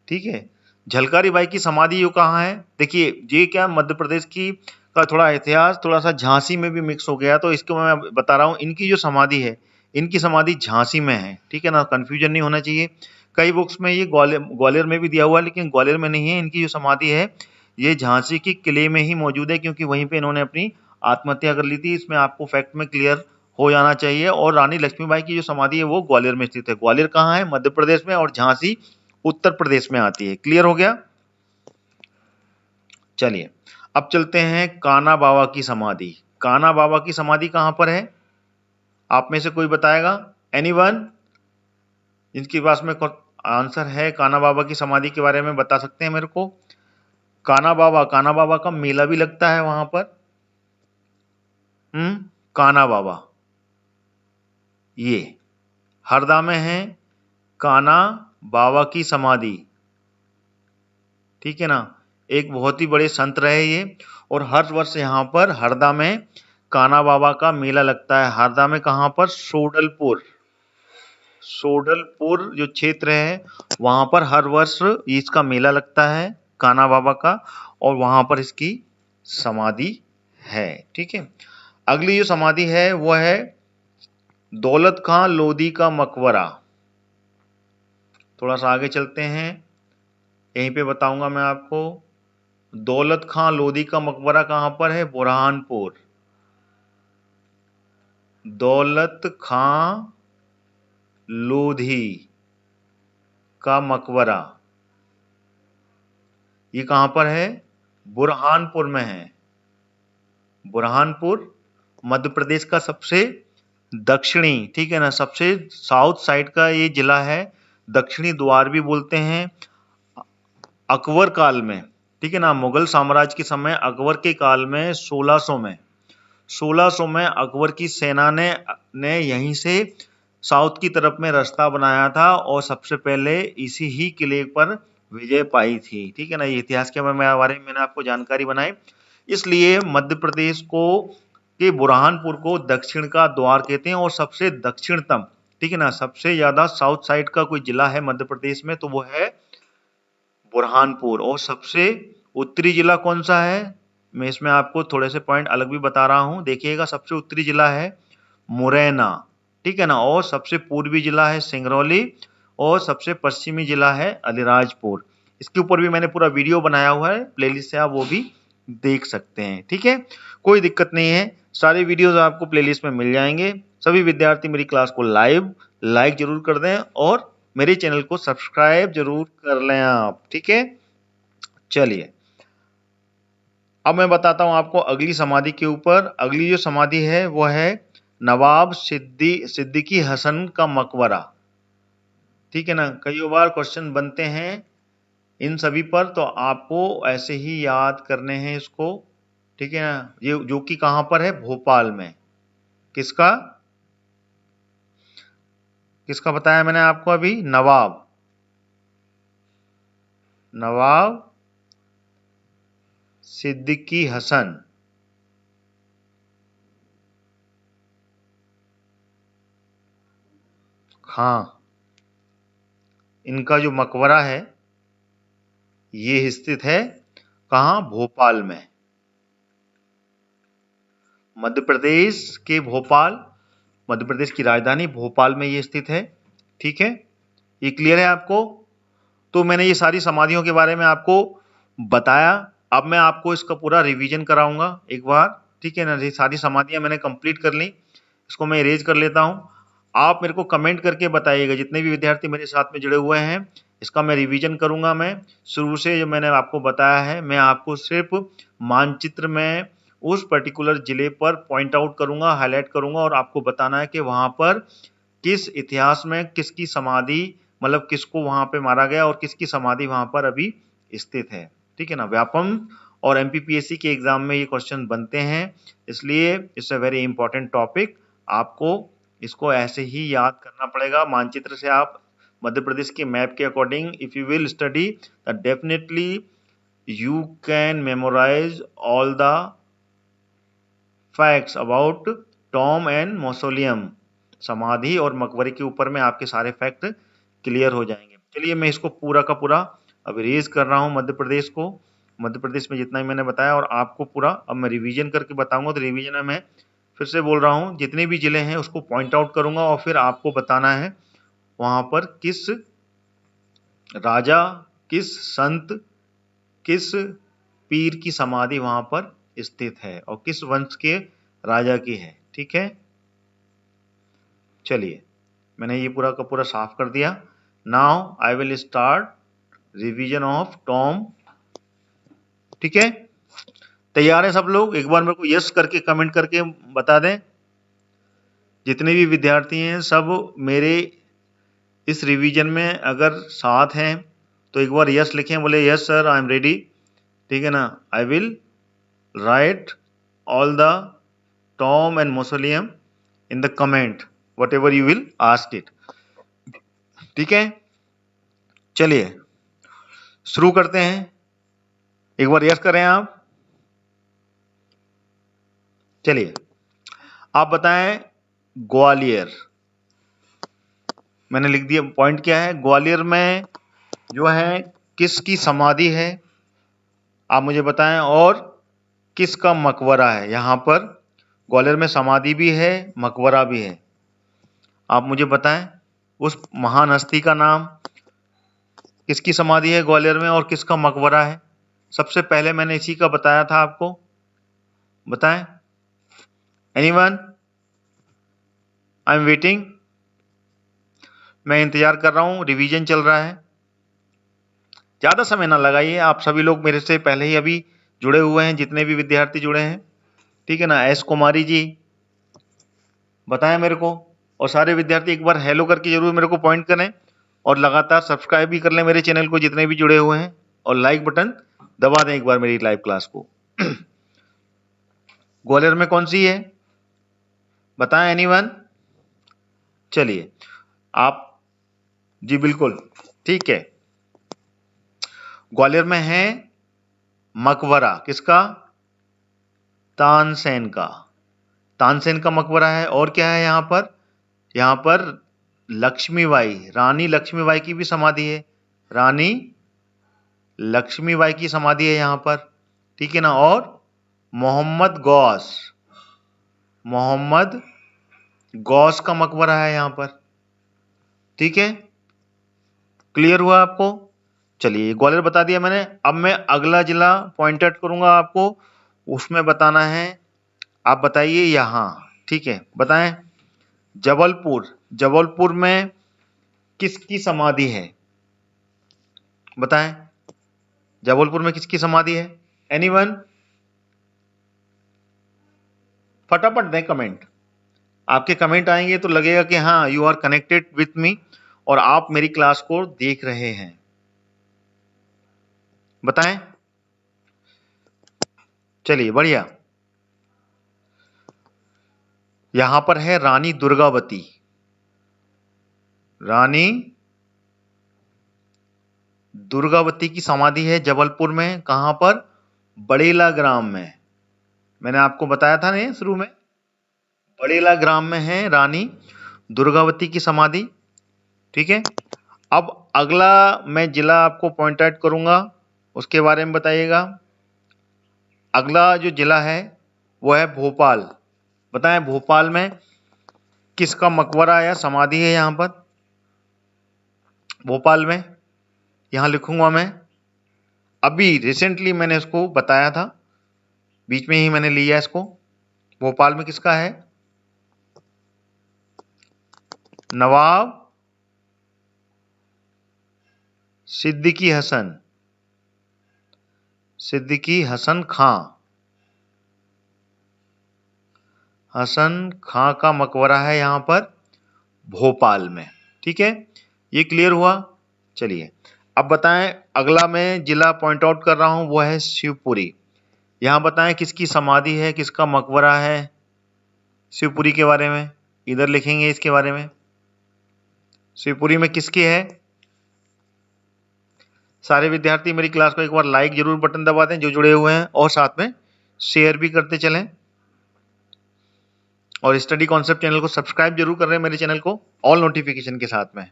ठीक है, झलकारी बाई की समाधि यो कहाँ है? देखिए, ये क्या मध्य प्रदेश की का थोड़ा इतिहास थोड़ा सा झांसी में भी मिक्स हो गया, तो इसको मैं बता रहा हूँ। इनकी जो समाधि है, इनकी समाधि झांसी में है। ठीक है ना, कंफ्यूजन नहीं होना चाहिए। कई बुक्स में ये ग्वालियर में भी दिया हुआ है, लेकिन ग्वालियर में नहीं है। इनकी जो समाधि है ये झांसी के किले में ही मौजूद है, क्योंकि वहीं पे इन्होंने अपनी आत्महत्या कर ली थी। इसमें आपको फैक्ट में क्लियर हो जाना चाहिए। और रानी लक्ष्मीबाई की जो समाधि है वो ग्वालियर में स्थित है। ग्वालियर कहाँ है? मध्य प्रदेश में। और झांसी उत्तर प्रदेश में आती है। क्लियर हो गया? चलिए, अब चलते हैं कान्हा बाबा की समाधि। कान्हा बाबा की समाधि कहां पर है? आप में से कोई बताएगा? एनीवन जिनके पास में आंसर है कान्हा बाबा की समाधि के बारे में बता सकते हैं मेरे को? कान्हा बाबा का मेला भी लगता है वहां पर। कान्हा बाबा ये हरदा में है, कान्हा बाबा की समाधि। ठीक है ना, एक बहुत ही बड़े संत रहे ये, और हर वर्ष यहाँ पर हरदा में कान्हा बाबा का मेला लगता है। हरदा में कहाँ पर? सोडलपुर। सोडलपुर जो क्षेत्र है वहां पर हर वर्ष इसका मेला लगता है कान्हा बाबा का, और वहां पर इसकी समाधि है। ठीक है, अगली जो समाधि है वो है दौलत खां लोधी का मकबरा। थोड़ा सा आगे चलते हैं, यहीं पे बताऊंगा मैं आपको। दौलत खां लोधी का मकबरा कहां पर है? बुरहानपुर। दौलत खां लोधी का मकबरा ये कहां पर है? बुरहानपुर में है। बुरहानपुर मध्य प्रदेश का सबसे दक्षिणी, ठीक है ना, सबसे साउथ साइड का ये जिला है। दक्षिणी द्वार भी बोलते हैं। अकबर काल में, ठीक है ना, मुगल साम्राज्य के समय अकबर के काल में 1600 में अकबर की सेना ने यहीं से साउथ की तरफ में रास्ता बनाया था, और सबसे पहले इसी ही किले पर विजय पाई थी। ठीक है ना, ये इतिहास के बारे में मैंने आपको जानकारी बनाई। इसलिए मध्य प्रदेश को के बुरहानपुर को दक्षिण का द्वार कहते हैं, और सबसे दक्षिणतम, ठीक है ना, सबसे ज्यादा साउथ साइड का कोई जिला है मध्य प्रदेश में तो वो है बुरहानपुर। और सबसे उत्तरी जिला कौन सा है? मैं इसमें आपको थोड़े से पॉइंट अलग भी बता रहा हूं, देखिएगा। सबसे उत्तरी जिला है मुरैना। ठीक है ना। और सबसे पूर्वी जिला है सिंगरौली और सबसे पश्चिमी जिला है अलीराजपुर। इसके ऊपर भी मैंने पूरा वीडियो बनाया हुआ है, प्लेलिस्ट से आप वो भी देख सकते हैं। ठीक है, कोई दिक्कत नहीं है, सारे वीडियोस आपको प्लेलिस्ट में मिल जाएंगे। सभी विद्यार्थी मेरी क्लास को लाइक जरूर कर दें और मेरे चैनल को सब्सक्राइब जरूर कर लें आप। ठीक है, चलिए अब मैं बताता हूं आपको अगली समाधि के ऊपर। अगली जो समाधि है वो है नवाब सिद्दीकी हसन का मकबरा। ठीक है ना, कई बार क्वेश्चन बनते हैं इन सभी पर, तो आपको ऐसे ही याद करने हैं इसको। ठीक है ना, ये जो कि कहां पर है, भोपाल में। किसका किसका बताया मैंने आपको अभी, नवाब सिद्दीकी हसन। हाँ, इनका जो मकबरा है ये स्थित है कहाँ, भोपाल में, मध्य प्रदेश के भोपाल, मध्य प्रदेश की राजधानी भोपाल में ये स्थित है। ठीक है, ये क्लियर है आपको। तो मैंने ये सारी समाधियों के बारे में आपको बताया। अब मैं आपको इसका पूरा रिवीजन कराऊंगा एक बार। ठीक है ना, ये सारी समाधियां मैंने कंप्लीट कर ली, इसको मैं इरेज कर लेता हूं। आप मेरे को कमेंट करके बताइएगा, जितने भी विद्यार्थी मेरे साथ में जुड़े हुए हैं, इसका मैं रिवीजन करूंगा। मैं शुरू से जो मैंने आपको बताया है, मैं आपको सिर्फ मानचित्र में उस पर्टिकुलर जिले पर पॉइंट आउट करूंगा, हाईलाइट करूंगा, और आपको बताना है कि वहां पर किस इतिहास में किसकी समाधि, मतलब किसको वहां पे मारा गया और किसकी समाधि वहां पर अभी स्थित है। ठीक है ना, व्यापम और एमपीपीएससी के एग्जाम में ये क्वेश्चन बनते हैं, इसलिए it's a very important topic. आपको इसको ऐसे ही याद करना पड़ेगा। मानचित्र से आप मध्य प्रदेश के मैप के according if you will study definitely you can memorise all the facts about tomb and mausoleum. समाधि और मकबरे के ऊपर में आपके सारे फैक्ट क्लियर हो जाएंगे। चलिए मैं इसको पूरा का पूरा अब रेज कर रहा हूँ मध्य प्रदेश को, मध्य प्रदेश में जितना ही मैंने बताया, और आपको पूरा अब मैं रिवीजन करके बताऊंगा। तो रिवीजन में मैं फिर से बोल रहा हूँ, जितने भी जिले हैं उसको पॉइंट आउट करूंगा और फिर आपको बताना है वहां पर किस राजा, किस संत, किस पीर की समाधि वहां पर स्थित है और किस वंश के राजा की है। ठीक है, चलिए मैंने ये पूरा का पूरा साफ कर दिया। Now I will start revision of Tom. ठीक है, तैयार है सब लोग? एक बार मेरे को यस करके कमेंट करके बता दें। जितने भी विद्यार्थी हैं सब मेरे इस रिवीजन में अगर साथ हैं तो एक बार यस लिखें, बोले yes sir I am ready. ठीक है ना, आई will right all the Tom and mausoleum in the comment, what ever you will ask it. ठीक है, चलिए शुरू करते हैं। एक बार यस करें आप। चलिए आप बताएं, ग्वालियर मैंने लिख दिया, पॉइंट क्या है, ग्वालियर में जो है किसकी समाधि है आप मुझे बताएं, और किसका मकबरा है। यहां पर ग्वालियर में समाधि भी है, मकबरा भी है। आप मुझे बताएं उस महान हस्ती का नाम, किसकी समाधि है ग्वालियर में और किसका मकबरा है। सबसे पहले मैंने इसी का बताया था आपको, बताएं। एनीवन? आई एम वेटिंग, मैं इंतजार कर रहा हूं, रिवीजन चल रहा है। ज्यादा समय ना लगाइए, आप सभी लोग मेरे से पहले ही अभी जुड़े हुए हैं, जितने भी विद्यार्थी जुड़े हैं। ठीक है ना, एस कुमारी जी बताएं मेरे को, और सारे विद्यार्थी एक बार हेलो करके जरूर मेरे को पॉइंट करें, और लगातार सब्सक्राइब भी कर लें मेरे चैनल को जितने भी जुड़े हुए हैं, और लाइक बटन दबा दें एक बार मेरी लाइव क्लास को। ग्वालियर में कौन सी है बताएं, एनीवन? चलिए आप, जी बिल्कुल ठीक है, ग्वालियर में है मकबरा, किसका, तानसेन का। तानसेन का मकबरा है। और क्या है यहाँ पर लक्ष्मीबाई, रानी लक्ष्मीबाई की भी समाधि है, रानी लक्ष्मीबाई की समाधि है यहाँ पर। ठीक है ना, और मोहम्मद गौस गौस का मकबरा है यहाँ पर। ठीक है, क्लियर हुआ आपको? चलिए, ग्वालियर बता दिया मैंने। अब मैं अगला जिला पॉइंट आउट करूंगा आपको, उसमें बताना है। आप बताइए यहाँ। ठीक है, बताएं। जबलपुर, जबलपुर में किसकी समाधि है? बताएं, जबलपुर में किसकी समाधि है? एनीवन? फटाफट दें कमेंट। आपके कमेंट आएंगे तो लगेगा कि हाँ, you are connected with me और आप मेरी क्लास को देख रहे हैं। बताएं। चलिए, बढ़िया। यहां पर है रानी दुर्गावती। रानी दुर्गावती की समाधि है जबलपुर में। कहां पर? बड़ेला ग्राम में। मैंने आपको बताया था ना शुरू में, बड़ेला ग्राम में है रानी दुर्गावती की समाधि। ठीक है, अब अगला मैं जिला आपको पॉइंट आउट करूंगा, उसके बारे में बताइएगा। अगला जो जिला है वो है भोपाल। बताएं, भोपाल में किसका मकबरा या समाधि है? यहां पर भोपाल में, यहां लिखूंगा मैं। अभी रिसेंटली मैंने इसको बताया था, बीच में ही मैंने लिया इसको। भोपाल में किसका है? नवाब सिद्दीकी हसन, सिद्दीकी हसन खां, हसन खां का मकबरा है यहां पर भोपाल में। ठीक है, ये क्लियर हुआ? चलिए, अब बताएं। अगला मैं जिला पॉइंट आउट कर रहा हूं वो है शिवपुरी। यहां बताएं किसकी समाधि है, किसका मकबरा है शिवपुरी के बारे में। इधर लिखेंगे इसके बारे में। शिवपुरी में किसकी है? सारे विद्यार्थी मेरी क्लास को एक बार लाइक जरूर बटन दबा दें जो जुड़े हुए हैं, और साथ में शेयर भी करते चलें, और स्टडी कॉन्सेप्ट चैनल को सब्सक्राइब जरूर कर रहे हैं मेरे चैनल को, ऑल नोटिफिकेशन के साथ में।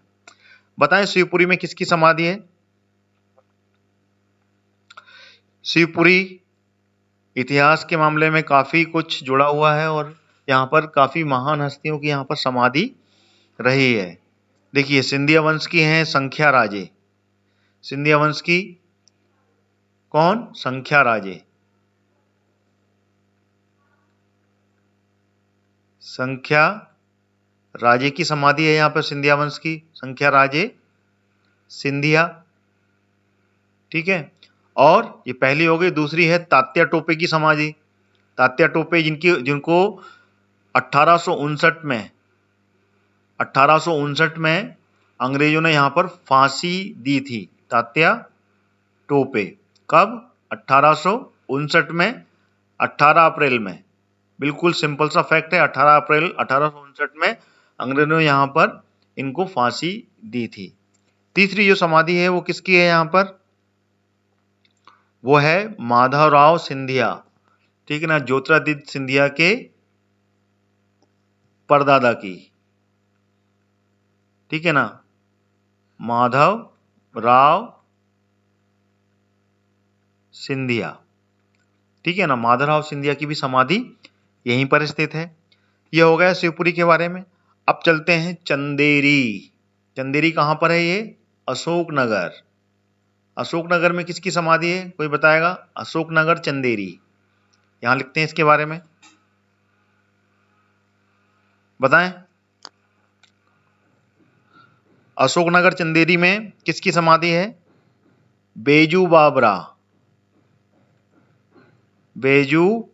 बताएं शिवपुरी में किसकी समाधि है? शिवपुरी इतिहास के मामले में काफी कुछ जुड़ा हुआ है और यहाँ पर काफी महान हस्तियों की यहाँ पर समाधि रही है। देखिए, सिंधिया वंश की हैं संख्या राजे। सिंधिया वंश की कौन? संख्या राजे। संख्या राजे की समाधि है यहाँ पर, सिंधिया वंश की संख्या राजे, सिंधिया। ठीक है, और ये पहली हो गई। दूसरी है तात्या टोपे की समाधि। तात्या टोपे जिनको 1859 में अंग्रेजों ने यहाँ पर फांसी दी थी। तात्या टोपे कब? 1859 में, 18 अप्रैल में। बिल्कुल सिंपल सा फैक्ट है, 18 अप्रैल 1859 में अंग्रेजों ने यहाँ पर इनको फांसी दी थी। तीसरी जो समाधि है वो किसकी है यहाँ पर? वो है माधवराव सिंधिया। ठीक है ना, ज्योतिरादित्य सिंधिया के परदादा की। ठीक है ना, माधवराव सिंधिया। ठीक है ना, माधवराव सिंधिया की भी समाधि यहीं पर स्थित है। यह हो गया शिवपुरी के बारे में। अब चलते हैं चंदेरी। चंदेरी कहां पर है? ये अशोकनगर। अशोकनगर में किसकी समाधि है? कोई बताएगा? अशोकनगर चंदेरी, यहां लिखते हैं इसके बारे में। बताएं, अशोकनगर चंदेरी में किसकी समाधि है? बेजू बाबरा। बेजू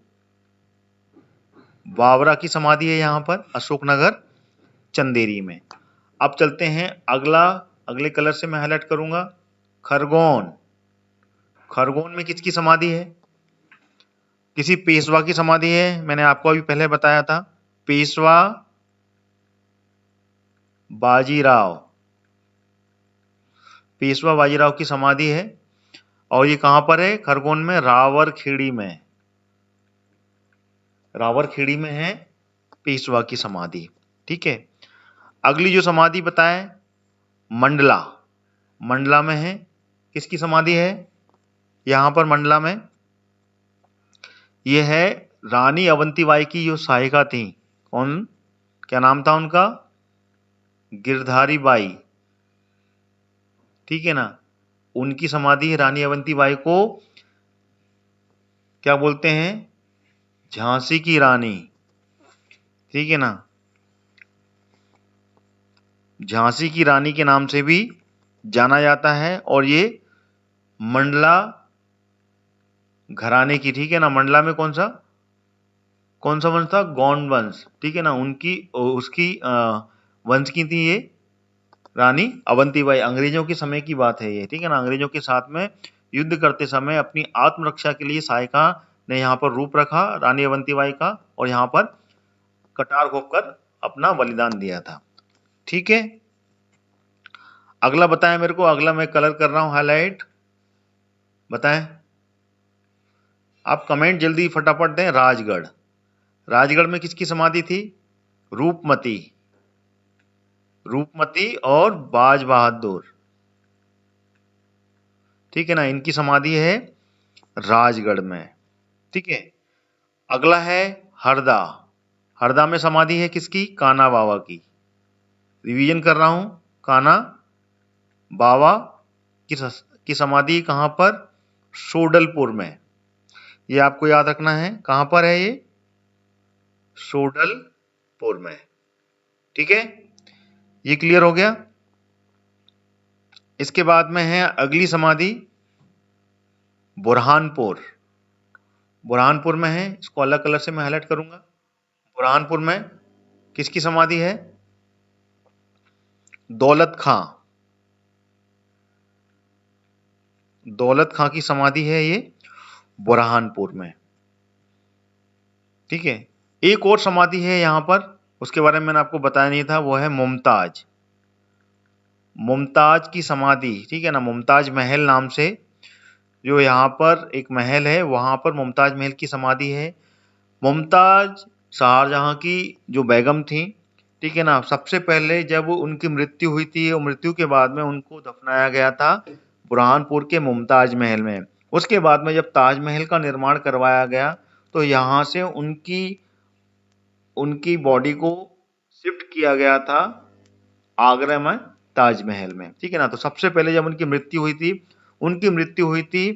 बाबरा की समाधि है यहां पर अशोकनगर चंदेरी में। अब चलते हैं अगले कलर से मैं हाईलाइट करूंगा, खरगोन। खरगोन में किसकी समाधि है? किसी पेशवा की समाधि है। मैंने आपको अभी पहले बताया था, पेशवा बाजीराव। पेशवा बाजीराव की समाधि है, और ये कहां पर है? खरगोन में, रावरखेड़ी में। रावरखेड़ी में है पेशवा की समाधि। ठीक है, अगली जो समाधि बताएं, मंडला। मंडला में है, किसकी समाधि है यहां पर मंडला में? यह है रानी अवंतीबाई की जो सहायिका थी। कौन क्या नाम था उनका? गिरधारी बाई, ठीक है ना। उनकी समाधि रानी अवंतीबाई को क्या बोलते हैं? झांसी की रानी, ठीक है ना। झांसी की रानी के नाम से भी जाना जाता है। और ये मंडला घराने की, ठीक है ना। मंडला में कौन सा वंश था? गौंड वंश, ठीक है ना। उसकी वंश की थी ये रानी अवंतीबाई। अंग्रेजों के समय की बात है ये, ठीक है ना। अंग्रेजों के साथ में युद्ध करते समय अपनी आत्मरक्षा के लिए सायका ने यहाँ पर रूप रखा रानी अवंतीबाई का, और यहाँ पर कटार घोंपकर अपना बलिदान दिया था, ठीक है। अगला बताएं मेरे को, अगला मैं कलर कर रहा हूं हाईलाइट, बताएं आप। कमेंट जल्दी फटाफट दें। राजगढ़, राजगढ़ में किसकी समाधि थी? रूपमती, रूपमती और बाज बहादुर, ठीक है ना। इनकी समाधि है राजगढ़ में, ठीक है। अगला है हरदा, हरदा में समाधि है किसकी? कान्हा बाबा की। रिवीजन कर रहा हूं, कान्हा बाबा की समाधि कहां पर? सोडलपुर में। ये आपको याद रखना है, कहां पर है ये? सोडलपुर में, ठीक है। ये क्लियर हो गया। इसके बाद में है अगली समाधि बुरहानपुर, बुरहानपुर में है। इसको अलग कलर से मैं हाईलाइट करूंगा। बुरहानपुर में किसकी समाधि है? दौलत खां, दौलत खां की समाधि है ये बुरहानपुर में, ठीक है। एक और समाधि है यहां पर, उसके बारे में मैंने आपको बताया नहीं था, वो है मुमताज, मुमताज की समाधि, ठीक है ना। मुमताज महल नाम से जो यहाँ पर एक महल है, वहां पर मुमताज महल की समाधि है। मुमताज शाहजहां की जो बेगम थी, ठीक है ना। सबसे पहले जब उनकी मृत्यु हुई थी, और मृत्यु के बाद में उनको दफनाया गया था बुरहानपुर के मुमताज महल में। उसके बाद में जब ताजमहल का निर्माण करवाया गया, तो यहाँ से उनकी बॉडी को शिफ्ट किया गया था आगरा में ताजमहल में, ठीक है ना। तो सबसे पहले जब उनकी मृत्यु हुई थी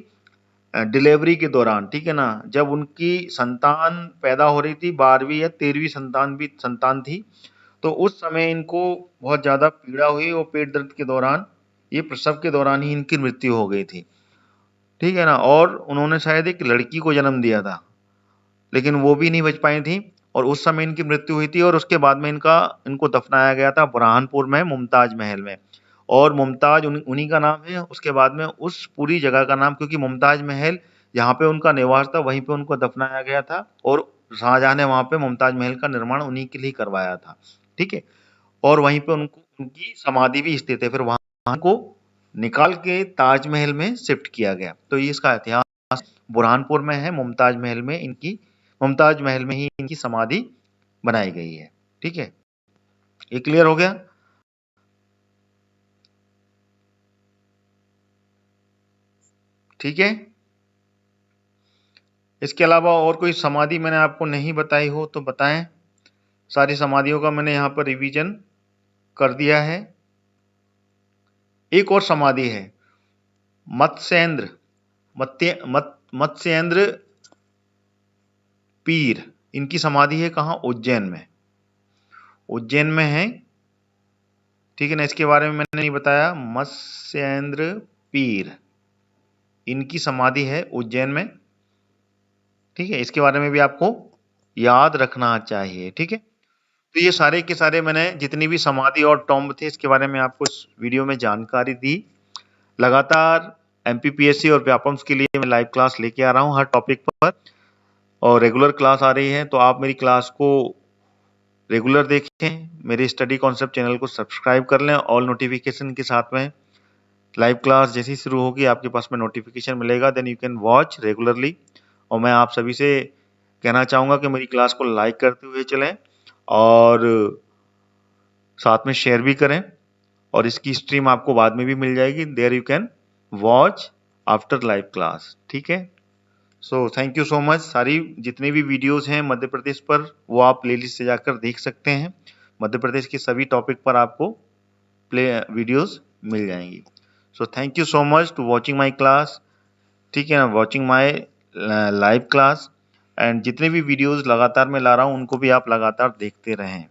डिलीवरी के दौरान, ठीक है ना। जब उनकी संतान पैदा हो रही थी, 12वीं या 13वीं संतान थी, तो उस समय इनको बहुत ज्यादा पीड़ा हुई, और पेट दर्द के दौरान, ये प्रसव के दौरान ही इनकी मृत्यु हो गई थी, ठीक है ना। और उन्होंने शायद एक लड़की को जन्म दिया था, लेकिन वो भी नहीं बच पाई थी, और उस समय इनकी मृत्यु हुई थी। और उसके बाद में इनको दफनाया गया था बुरहानपुर में मुमताज महल में, और मुमताज उन्हीं का नाम है। उसके बाद में उस पूरी जगह का नाम, क्योंकि मुमताज महल जहाँ पे उनका निवास था, वहीं पे उनको दफनाया गया था, और शाहजहां ने वहां पे मुमताज महल का निर्माण उन्हीं के लिए करवाया था, ठीक है। और वहीं पे उनकी समाधि भी स्थित है। फिर वहां को निकाल के ताजमहल में शिफ्ट किया गया। तो ये इसका इतिहास बुरहानपुर में है। मुमताज महल में ही इनकी समाधि बनाई गई है, ठीक है। ये क्लियर हो गया। ठीक है। इसके अलावा और कोई समाधि मैंने आपको नहीं बताई हो तो बताएं। सारी समाधियों का मैंने यहाँ पर रिवीजन कर दिया है। एक और समाधि है मत्स्येंद्र पीर। इनकी समाधि है कहाँ? उज्जैन में, उज्जैन में है, ठीक है ना। इसके बारे में मैंने नहीं बताया। मत्स्येंद्र पीर, इनकी समाधि है उज्जैन में, ठीक है। इसके बारे में भी आपको याद रखना चाहिए, ठीक है। तो ये सारे के सारे मैंने जितनी भी समाधि और टॉम्ब थे, इसके बारे में आपको इस वीडियो में जानकारी दी। लगातार एमपीपीएससी और व्यापम्स के लिए मैं लाइव क्लास लेके आ रहा हूँ हर टॉपिक पर, और रेगुलर क्लास आ रही है। तो आप मेरी क्लास को रेगुलर देखें, मेरे स्टडी कॉन्सेप्ट चैनल को सब्सक्राइब कर लें ऑल नोटिफिकेशन के साथ में। लाइव क्लास जैसी शुरू होगी आपके पास में नोटिफिकेशन मिलेगा, then you can watch regularly. और मैं आप सभी से कहना चाहूँगा कि मेरी क्लास को लाइक करते हुए चलें, और साथ में शेयर भी करें, और इसकी स्ट्रीम आपको बाद में भी मिल जाएगी। There you can watch after live class, ठीक है। So thank you so much. सारी जितने भी वीडियोस हैं मध्य प्रदेश पर, वो आप प्लेलिस्ट से जाकर देख सकते हैं। मध्य प्रदेश की सभी टॉपिक पर आपको वीडियोस मिल जाएंगी। So thank you so much to watching my class, ठीक है ना, watching my live class. And जितने भी वीडियोस लगातार मैं ला रहा हूँ उनको भी आप लगातार देखते रहें।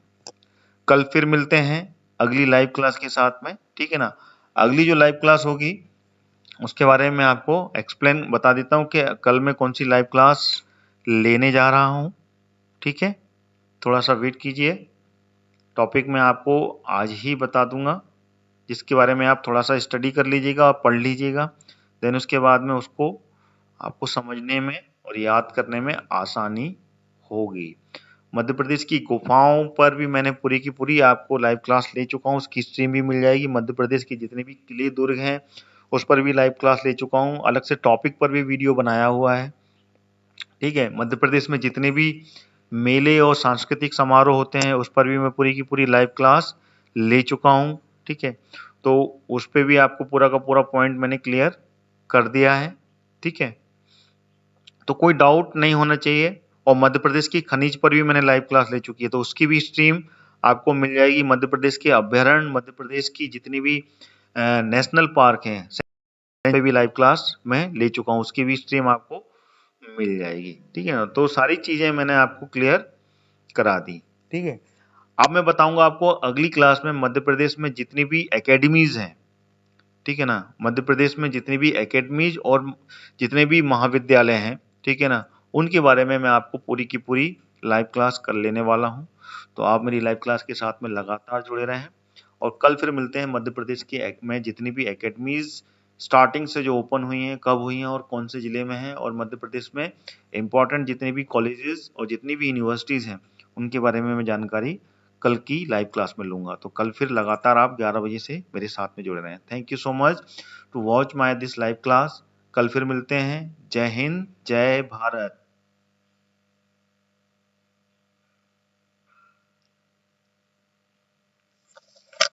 कल फिर मिलते हैं अगली लाइव क्लास के साथ में, ठीक है ना। अगली जो लाइव क्लास होगी उसके बारे में आपको एक्सप्लेन बता देता हूँ कि कल मैं कौन सी लाइव क्लास लेने जा रहा हूँ, ठीक है। थोड़ा सा वेट कीजिए, टॉपिक मैं आपको आज ही बता दूंगा, जिसके बारे में आप थोड़ा सा स्टडी कर लीजिएगा और पढ़ लीजिएगा। देन उसके बाद में उसको आपको समझने में और याद करने में आसानी होगी। मध्य प्रदेश की गुफाओं पर भी मैंने पूरी की पूरी आपको लाइव क्लास ले चुका हूँ, उसकी स्ट्रीम भी मिल जाएगी। मध्य प्रदेश के जितने भी किले दुर्ग हैं उस पर भी लाइव क्लास ले चुका हूँ, अलग से टॉपिक पर भी वीडियो बनाया हुआ है, ठीक है। मध्य प्रदेश में जितने भी मेले और सांस्कृतिक समारोह होते हैं उस पर भी मैं पूरी की पूरी लाइव क्लास ले चुका हूँ, ठीक है। तो उस पर भी आपको पूरा का पूरा पॉइंट मैंने क्लियर कर दिया है, ठीक है। तो कोई डाउट नहीं होना चाहिए। और मध्य प्रदेश की खनिज पर भी मैंने लाइव क्लास ले चुकी है, तो उसकी भी स्ट्रीम आपको मिल जाएगी। मध्य प्रदेश के अभ्यारण्य, मध्य प्रदेश की जितनी भी नेशनल पार्क हैं पे भी लाइव क्लास मैं ले चुका हूँ, उसकी भी स्ट्रीम आपको मिल जाएगी, ठीक है ना। तो सारी चीजें मैंने आपको क्लियर करा दी, ठीक है। अब मैं बताऊंगा आपको अगली क्लास में मध्य प्रदेश में जितनी भी एकेडमीज हैं, ठीक है ना, मध्य प्रदेश में जितनी भी एकेडमीज और जितने भी महाविद्यालय हैं, ठीक है ना, उनके बारे में मैं आपको पूरी की पूरी लाइव क्लास कर लेने वाला हूं। तो आप मेरी लाइव क्लास के साथ में लगातार जुड़े रहें और कल फिर मिलते हैं मध्य प्रदेश की में जितनी भी एकेडमीज स्टार्टिंग से जो ओपन हुई हैं, कब हुई हैं और कौन से जिले में हैं, और मध्य प्रदेश में इम्पोर्टेंट जितने भी कॉलेजेस और जितनी भी यूनिवर्सिटीज़ हैं उनके बारे में मैं जानकारी कल की लाइव क्लास में लूंगा। तो कल फिर लगातार आप 11 बजे से मेरे साथ में जुड़े रहें। Thank you so much to watch my this live class. कल फिर मिलते हैं। जय हिंद, जय भारत।